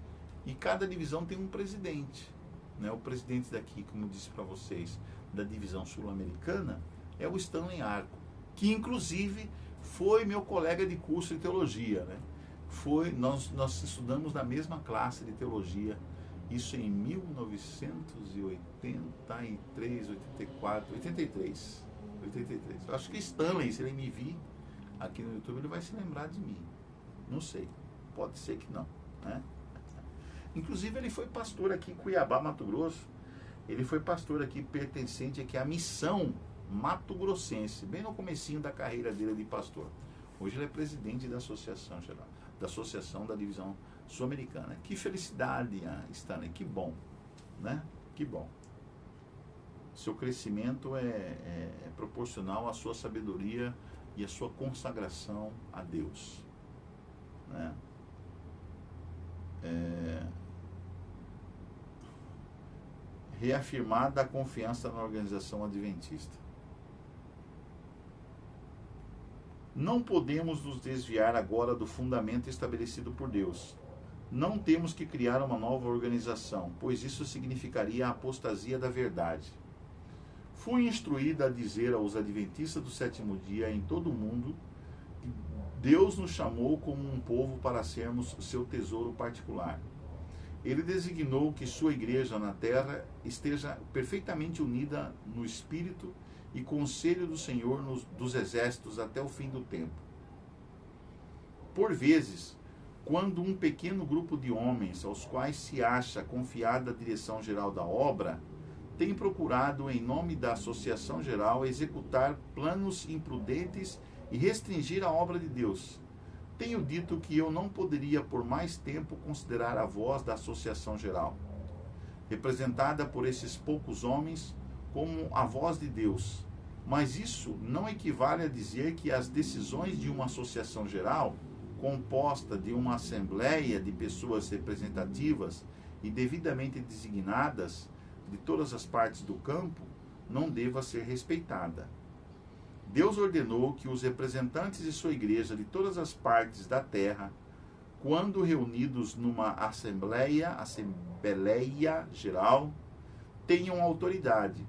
e cada divisão tem um presidente, né? O presidente daqui, como eu disse para vocês, da divisão sul-americana, é o Stanley Arco, que inclusive foi meu colega de curso de teologia, né? Nós estudamos na mesma classe de teologia Isso em 1983, 84, 83. 83. Eu acho que Stanley, se ele me vir aqui no YouTube, ele vai se lembrar de mim. Não sei. Pode ser que não, né? Inclusive, ele foi pastor aqui em Cuiabá, Mato Grosso. Ele foi pastor aqui, pertencente aqui à Missão Mato Grossense, bem no comecinho da carreira dele de pastor. Hoje ele é presidente da Associação Geral, da Associação da Divisão Sul-Americana. Que felicidade, Stanley, que bom, né? Que bom. Seu crescimento é proporcional à sua sabedoria e à sua consagração a Deus, né? Reafirmada a confiança na organização adventista. Não podemos nos desviar agora do fundamento estabelecido por Deus. Não temos que criar uma nova organização, pois isso significaria a apostasia da verdade. Fui instruída a dizer aos adventistas do sétimo dia em todo o mundo que Deus nos chamou como um povo para sermos seu tesouro particular. Ele designou que sua igreja na terra esteja perfeitamente unida no Espírito e conselho do Senhor dos exércitos até o fim do tempo. Por vezes, quando um pequeno grupo de homens, aos quais se acha confiada a direção geral da obra, tem procurado, em nome da Associação Geral, executar planos imprudentes e restringir a obra de Deus, tenho dito que eu não poderia por mais tempo considerar a voz da Associação Geral, representada por esses poucos homens, como a voz de Deus. Mas isso não equivale a dizer que as decisões de uma Associação Geral, composta de uma assembleia de pessoas representativas e devidamente designadas de todas as partes do campo, não deva ser respeitada. Deus ordenou que os representantes de sua igreja de todas as partes da terra, quando reunidos numa assembleia geral, tenham autoridade.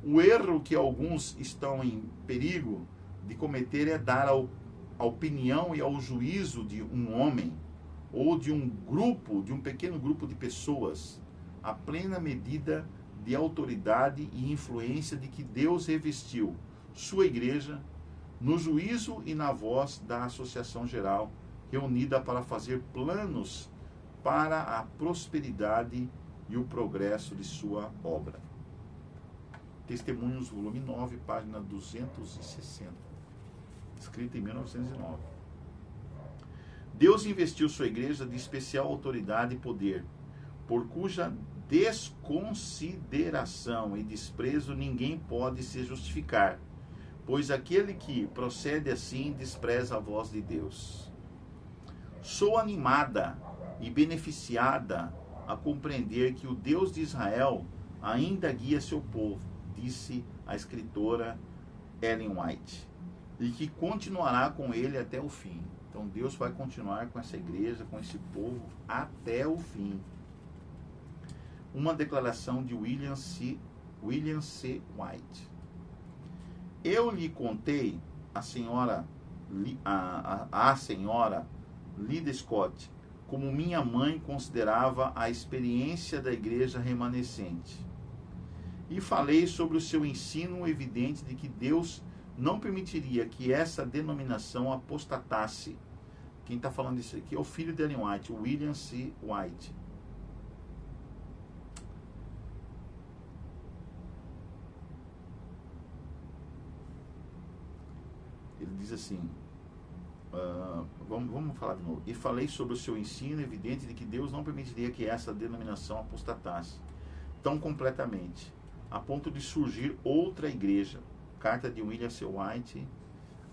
O erro que alguns estão em perigo de cometer é dar a opinião e ao juízo de um homem ou de um grupo, de um pequeno grupo de pessoas, a plena medida de autoridade e influência de que Deus revestiu sua igreja no juízo e na voz da Associação Geral, reunida para fazer planos para a prosperidade e o progresso de sua obra. Testemunhos, volume 9, página 260, escrita em 1909. Deus investiu sua igreja de especial autoridade e poder, por cuja desconsideração e desprezo ninguém pode se justificar, pois aquele que procede assim despreza a voz de Deus. Sou animada e beneficiada a compreender que o Deus de Israel ainda guia seu povo, disse a escritora Ellen White, e que continuará com ele até o fim. Então Deus vai continuar com essa igreja, com esse povo, até o fim. Uma declaração de William C. White. Eu lhe contei, a senhora Lida Scott, como minha mãe considerava a experiência da igreja remanescente. E falei sobre o seu ensino evidente de que Deus não permitiria que essa denominação apostatasse. Quem está falando isso aqui é o filho de Ellen White, William C. White. Ele diz assim, vamos falar de novo. E falei sobre o seu ensino evidente de que Deus não permitiria que essa denominação apostatasse tão completamente, a ponto de surgir outra igreja. Carta de William C. White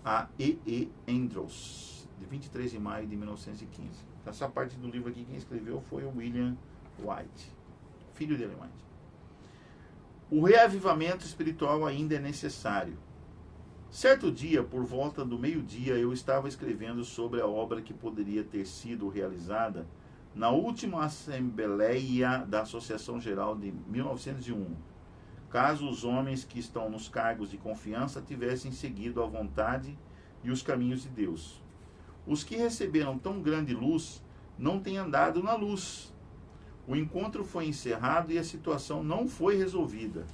a E. Andrews, de 23 de maio de 1915. Essa parte do livro aqui, quem escreveu foi o William White, filho de Ellen White. O reavivamento espiritual ainda é necessário. Certo dia, por volta do meio-dia, eu estava escrevendo sobre a obra que poderia ter sido realizada na última Assembleia da Associação Geral de 1901, caso os homens que estão nos cargos de confiança tivessem seguido a vontade e os caminhos de Deus. Os que receberam tão grande luz não têm andado na luz. O encontro foi encerrado e a situação não foi resolvida.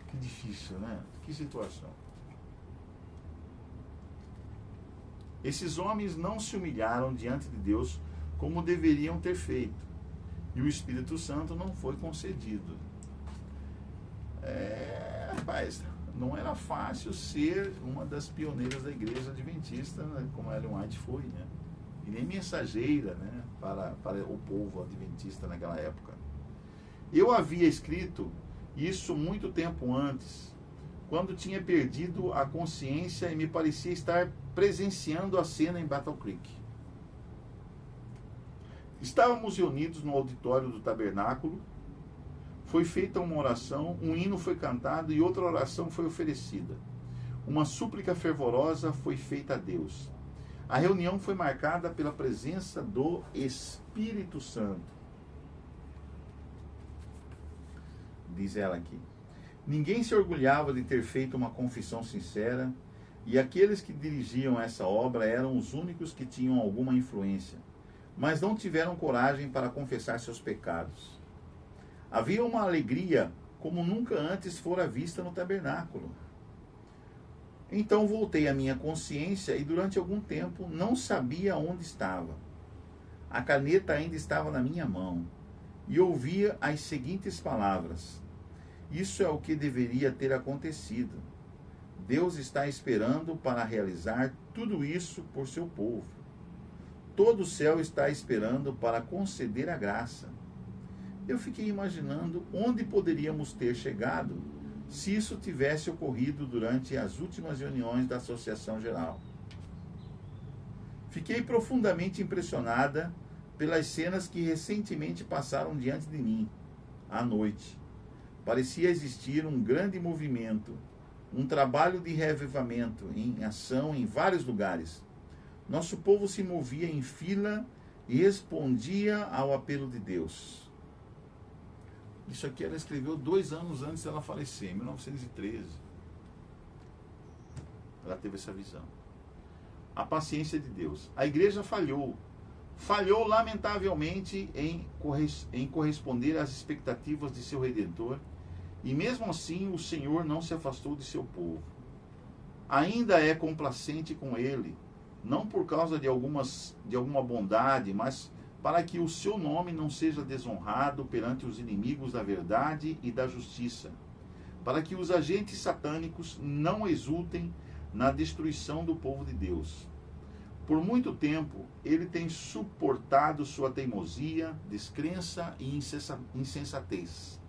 Que difícil, né? Que situação. Esses homens não se humilharam diante de Deus como deveriam ter feito. E o Espírito Santo não foi concedido. Rapaz, não era fácil ser uma das pioneiras da igreja adventista, né, como a Ellen White foi, né? E nem mensageira, né, para o povo adventista naquela época. Eu havia escrito isso muito tempo antes, quando tinha perdido a consciência e me parecia estar presenciando a cena em Battle Creek. Estávamos reunidos no auditório do tabernáculo, foi feita uma oração, um hino foi cantado e outra oração foi oferecida. Uma súplica fervorosa foi feita a Deus. A reunião foi marcada pela presença do Espírito Santo. Diz ela aqui. Ninguém se orgulhava de ter feito uma confissão sincera, e aqueles que dirigiam essa obra eram os únicos que tinham alguma influência, mas não tiveram coragem para confessar seus pecados. Havia uma alegria como nunca antes fora vista no tabernáculo. Então voltei à minha consciência e durante algum tempo não sabia onde estava. A caneta ainda estava na minha mão e ouvia as seguintes palavras: isso é o que deveria ter acontecido. Deus está esperando para realizar tudo isso por seu povo. Todo o céu está esperando para conceder a graça. Eu fiquei imaginando onde poderíamos ter chegado se isso tivesse ocorrido durante as últimas reuniões da Associação Geral. Fiquei profundamente impressionada pelas cenas que recentemente passaram diante de mim, à noite. Parecia existir um grande movimento, um trabalho de reavivamento em ação em vários lugares. Nosso povo se movia em fila e respondia ao apelo de Deus. Isso aqui ela escreveu 2 anos antes dela falecer, em 1913. Ela teve essa visão. A paciência de Deus. A igreja falhou. Falhou lamentavelmente em corresponder às expectativas de seu Redentor. E mesmo assim o Senhor não se afastou de seu povo. Ainda é complacente com ele. Não por causa de alguma bondade, mas para que o seu nome não seja desonrado perante os inimigos da verdade e da justiça, para que os agentes satânicos não exultem na destruição do povo de Deus. Por muito tempo, ele tem suportado sua teimosia, descrença e insensatez.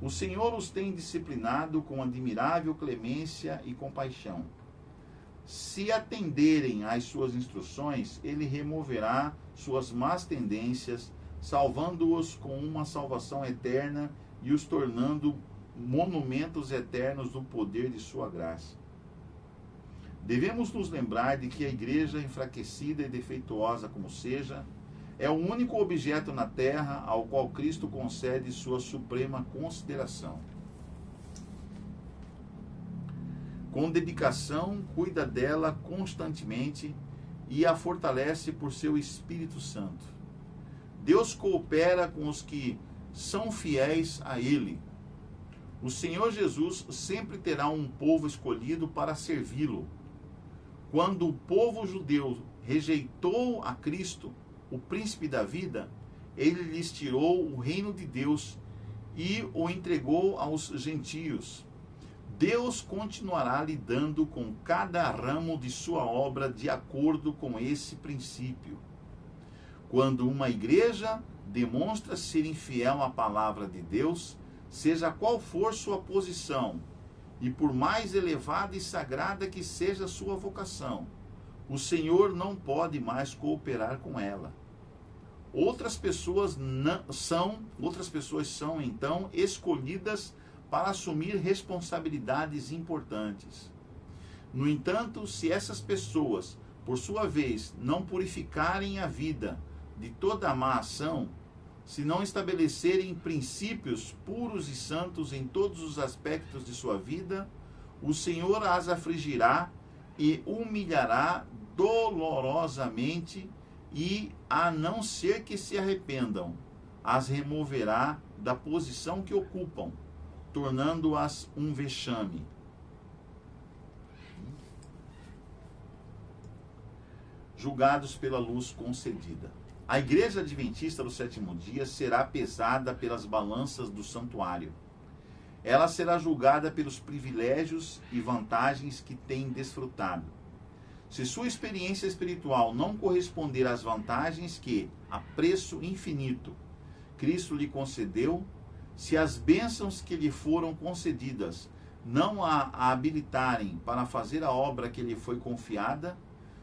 O Senhor os tem disciplinado com admirável clemência e compaixão. Se atenderem às suas instruções, ele removerá suas más tendências, salvando-os com uma salvação eterna e os tornando monumentos eternos do poder de sua graça. Devemos nos lembrar de que a igreja, enfraquecida e defeituosa como seja, é o único objeto na terra ao qual Cristo concede sua suprema consideração. Com dedicação, cuida dela constantemente e a fortalece por seu Espírito Santo. Deus coopera com os que são fiéis a Ele. O Senhor Jesus sempre terá um povo escolhido para servi-lo. Quando o povo judeu rejeitou a Cristo, o príncipe da vida, ele lhes tirou o reino de Deus e o entregou aos gentios. Deus continuará lidando com cada ramo de sua obra de acordo com esse princípio. Quando uma igreja demonstra ser infiel à palavra de Deus, seja qual for sua posição, e por mais elevada e sagrada que seja sua vocação, o Senhor não pode mais cooperar com ela. Outras pessoas são então escolhidas para assumir responsabilidades importantes. No entanto, se essas pessoas, por sua vez, não purificarem a vida de toda a má ação, se não estabelecerem princípios puros e santos em todos os aspectos de sua vida, o Senhor as afligirá e humilhará dolorosamente e, a não ser que se arrependam, as removerá da posição que ocupam, tornando-as um vexame. Julgados pela luz concedida. A Igreja Adventista do Sétimo Dia será pesada pelas balanças do santuário. Ela será julgada pelos privilégios e vantagens que tem desfrutado. Se sua experiência espiritual não corresponder às vantagens que, a preço infinito, Cristo lhe concedeu, se as bênçãos que lhe foram concedidas não a habilitarem para fazer a obra que lhe foi confiada,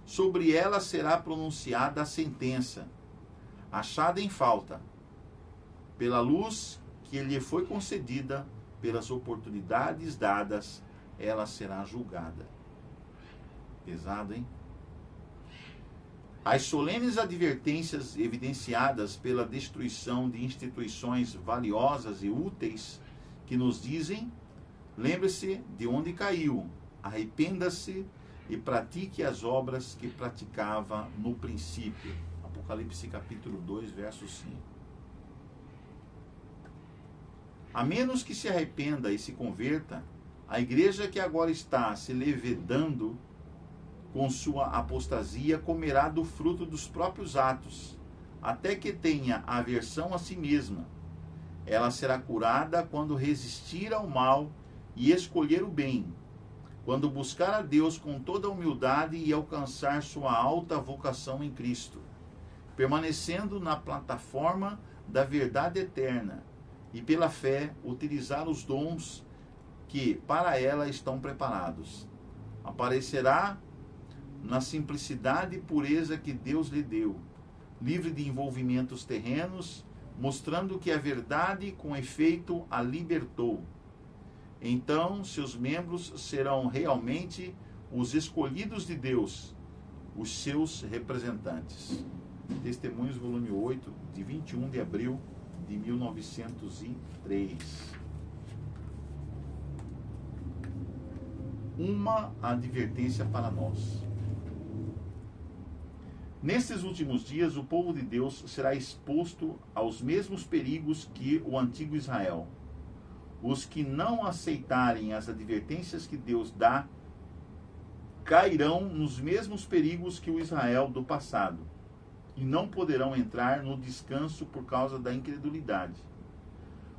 sobre ela será pronunciada a sentença, achada em falta, pela luz que lhe foi concedida, pelas oportunidades dadas, ela será julgada. Pesado, hein? As solenes advertências evidenciadas pela destruição de instituições valiosas e úteis que nos dizem: lembre-se de onde caiu, arrependa-se e pratique as obras que praticava no princípio. Apocalipse capítulo 2, verso 5. A menos que se arrependa e se converta, a igreja que agora está se levedando com sua apostasia comerá do fruto dos próprios atos, até que tenha aversão a si mesma. Ela será curada quando resistir ao mal e escolher o bem, quando buscar a Deus com toda a humildade e alcançar sua alta vocação em Cristo, permanecendo na plataforma da verdade eterna e pela fé utilizar os dons que para ela estão preparados. Aparecerá na simplicidade e pureza que Deus lhe deu, livre de envolvimentos terrenos, mostrando que a verdade com efeito a libertou. Então, seus membros serão realmente os escolhidos de Deus, os seus representantes. Testemunhos, volume 8, de 21 de abril de 1903. Uma advertência para nós. Nesses últimos dias, o povo de Deus será exposto aos mesmos perigos que o antigo Israel. Os que não aceitarem as advertências que Deus dá cairão nos mesmos perigos que o Israel do passado e não poderão entrar no descanso por causa da incredulidade.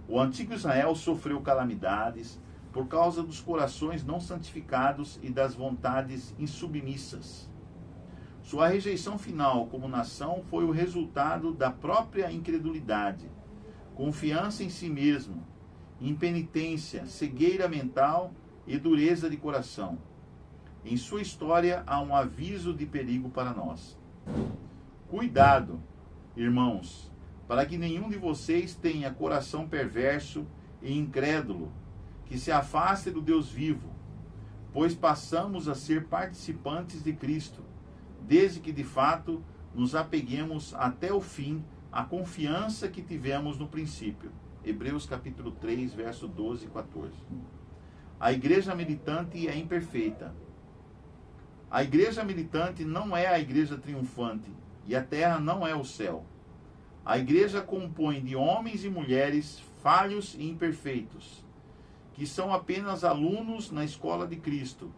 O antigo Israel sofreu calamidades por causa dos corações não santificados e das vontades insubmissas. Sua rejeição final como nação foi o resultado da própria incredulidade, confiança em si mesmo, impenitência, cegueira mental e dureza de coração. Em sua história há um aviso de perigo para nós. Cuidado, irmãos, para que nenhum de vocês tenha coração perverso e incrédulo, que se afaste do Deus vivo, pois passamos a ser participantes de Cristo, desde que de fato nos apeguemos até o fim à confiança que tivemos no princípio. Hebreus capítulo 3, verso 12 e 14. A igreja militante é imperfeita. A igreja militante não é a igreja triunfante, e a terra não é o céu. A igreja compõe de homens e mulheres falhos e imperfeitos, que são apenas alunos na escola de Cristo,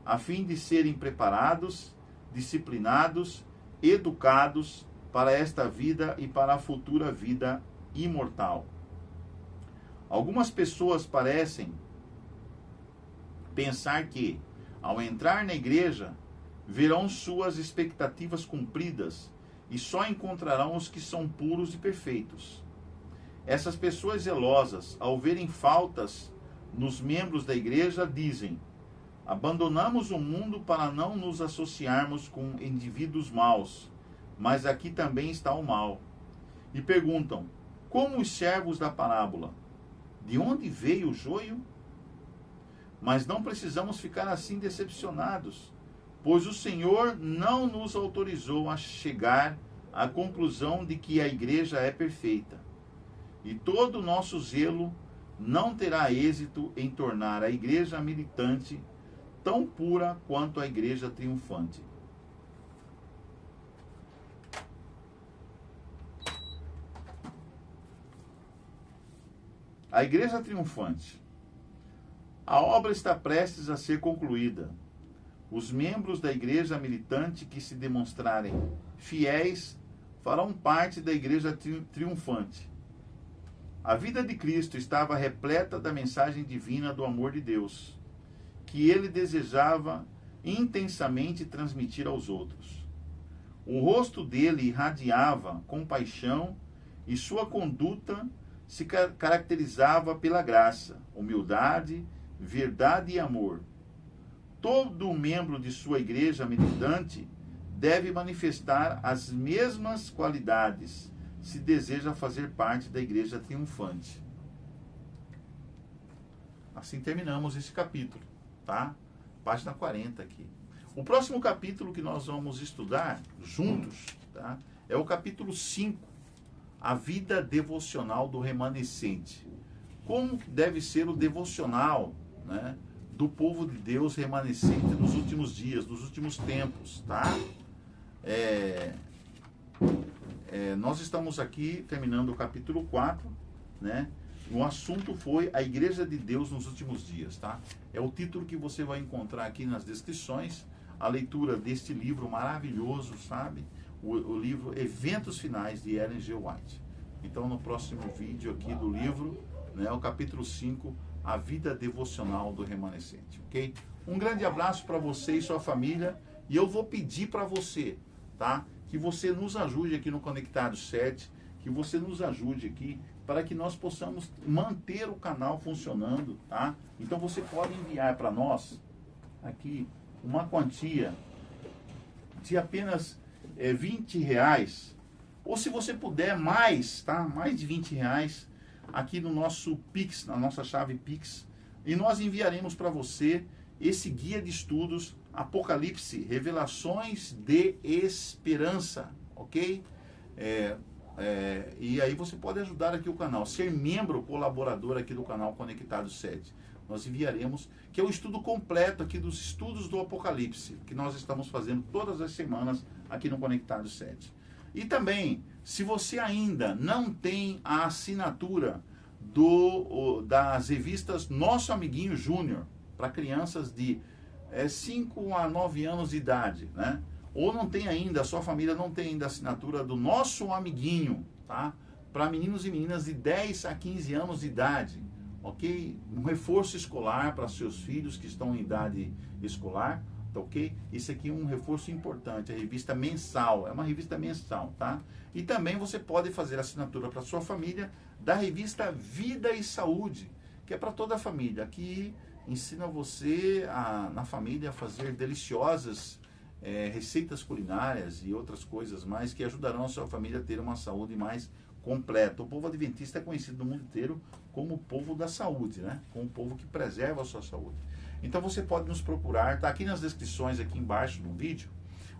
a fim de serem preparados, disciplinados, educados para esta vida e para a futura vida imortal. Algumas pessoas parecem pensar que, ao entrar na igreja, verão suas expectativas cumpridas e só encontrarão os que são puros e perfeitos. Essas pessoas zelosas, ao verem faltas nos membros da igreja, dizem: abandonamos o mundo para não nos associarmos com indivíduos maus, mas aqui também está o mal. E perguntam, como os servos da parábola: de onde veio o joio? Mas não precisamos ficar assim decepcionados, pois o Senhor não nos autorizou a chegar à conclusão de que a igreja é perfeita. E todo o nosso zelo não terá êxito em tornar a igreja militante tão pura quanto a igreja triunfante. A igreja triunfante. A obra está prestes a ser concluída. Os membros da igreja militante que se demonstrarem fiéis farão parte da igreja triunfante. A vida de Cristo estava repleta da mensagem divina do amor de Deus, que ele desejava intensamente transmitir aos outros. O rosto dele irradiava compaixão e sua conduta se caracterizava pela graça, humildade, verdade e amor. Todo membro de sua igreja militante deve manifestar as mesmas qualidades se deseja fazer parte da igreja triunfante. Assim terminamos esse capítulo, tá? Página 40 aqui. O próximo capítulo que nós vamos estudar juntos, tá? É o capítulo 5, a vida devocional do remanescente. Como deve ser o devocional, né, do povo de Deus remanescente nos últimos dias, nos últimos tempos, tá? Nós estamos aqui terminando o capítulo 4, né? O assunto foi a Igreja de Deus nos últimos dias, tá? É o título que você vai encontrar aqui nas descrições, a leitura deste livro maravilhoso, sabe? O livro Eventos Finais, de Ellen G. White. Então, no próximo vídeo aqui do livro, né, o capítulo 5, a vida devocional do remanescente, ok? Um grande abraço para você e sua família, e eu vou pedir para você, tá? Que você nos ajude aqui no Conectado 7, que você nos ajude aqui para que nós possamos manter o canal funcionando, tá? Então você pode enviar para nós aqui uma quantia de apenas R$20, ou se você puder mais, tá? Mais de R$20 aqui no nosso Pix, na nossa chave Pix, e nós enviaremos para você esse guia de estudos Apocalipse, Revelações de Esperança, ok? E aí você pode ajudar aqui o canal, ser membro, colaborador aqui do canal Conectado 7. Nós enviaremos, que é o estudo completo aqui dos estudos do Apocalipse, que nós estamos fazendo todas as semanas aqui no Conectado 7. E também, se você ainda não tem a assinatura das revistas Nosso Amiguinho Júnior, para crianças de 5 a 9 anos de idade, né? Ou não tem ainda, a sua família não tem ainda a assinatura do Nosso Amiguinho, tá? Para meninos e meninas de 10 a 15 anos de idade, ok? Um reforço escolar para seus filhos que estão em idade escolar, tá ok? Isso aqui é um reforço importante, a revista mensal, é uma revista mensal, tá? E também você pode fazer assinatura para sua família da revista Vida e Saúde, que é para toda a família, que ensina você na família a fazer deliciosas receitas culinárias e outras coisas mais que ajudarão a sua família a ter uma saúde mais completa. O povo adventista é conhecido no mundo inteiro como o povo da saúde, né? Como o povo que preserva a sua saúde. Então você pode nos procurar, tá aqui nas descrições aqui embaixo do vídeo,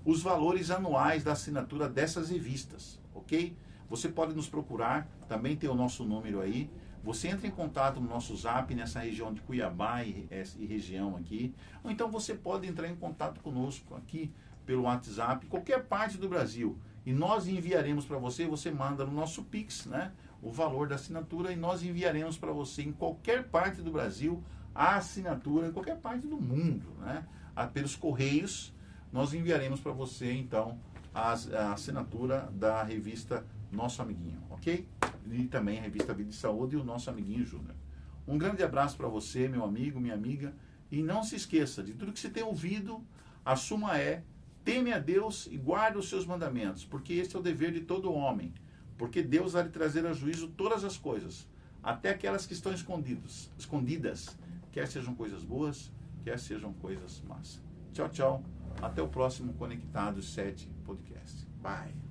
os valores anuais da assinatura dessas revistas, ok? Você pode nos procurar, também tem o nosso número aí. Você entra em contato no nosso Zap, nessa região de Cuiabá e região aqui. Ou então você pode entrar em contato conosco aqui pelo WhatsApp, qualquer parte do Brasil. E nós enviaremos para você, você manda no nosso Pix, né, o valor da assinatura, e nós enviaremos para você em qualquer parte do Brasil a assinatura, em qualquer parte do mundo, né, pelos correios, nós enviaremos para você, então, a assinatura da revista Nosso Amiguinho, ok? E também a revista Vida e Saúde e o Nosso Amiguinho Júnior. Um grande abraço para você, meu amigo, minha amiga, e não se esqueça de tudo que você tem ouvido, a suma teme a Deus e guarda os seus mandamentos, porque esse é o dever de todo homem, porque Deus vai lhe trazer a juízo todas as coisas, até aquelas que estão escondidas, quer sejam coisas boas, quer sejam coisas más. Tchau, tchau. Até o próximo Conectados 7 Podcast. Bye.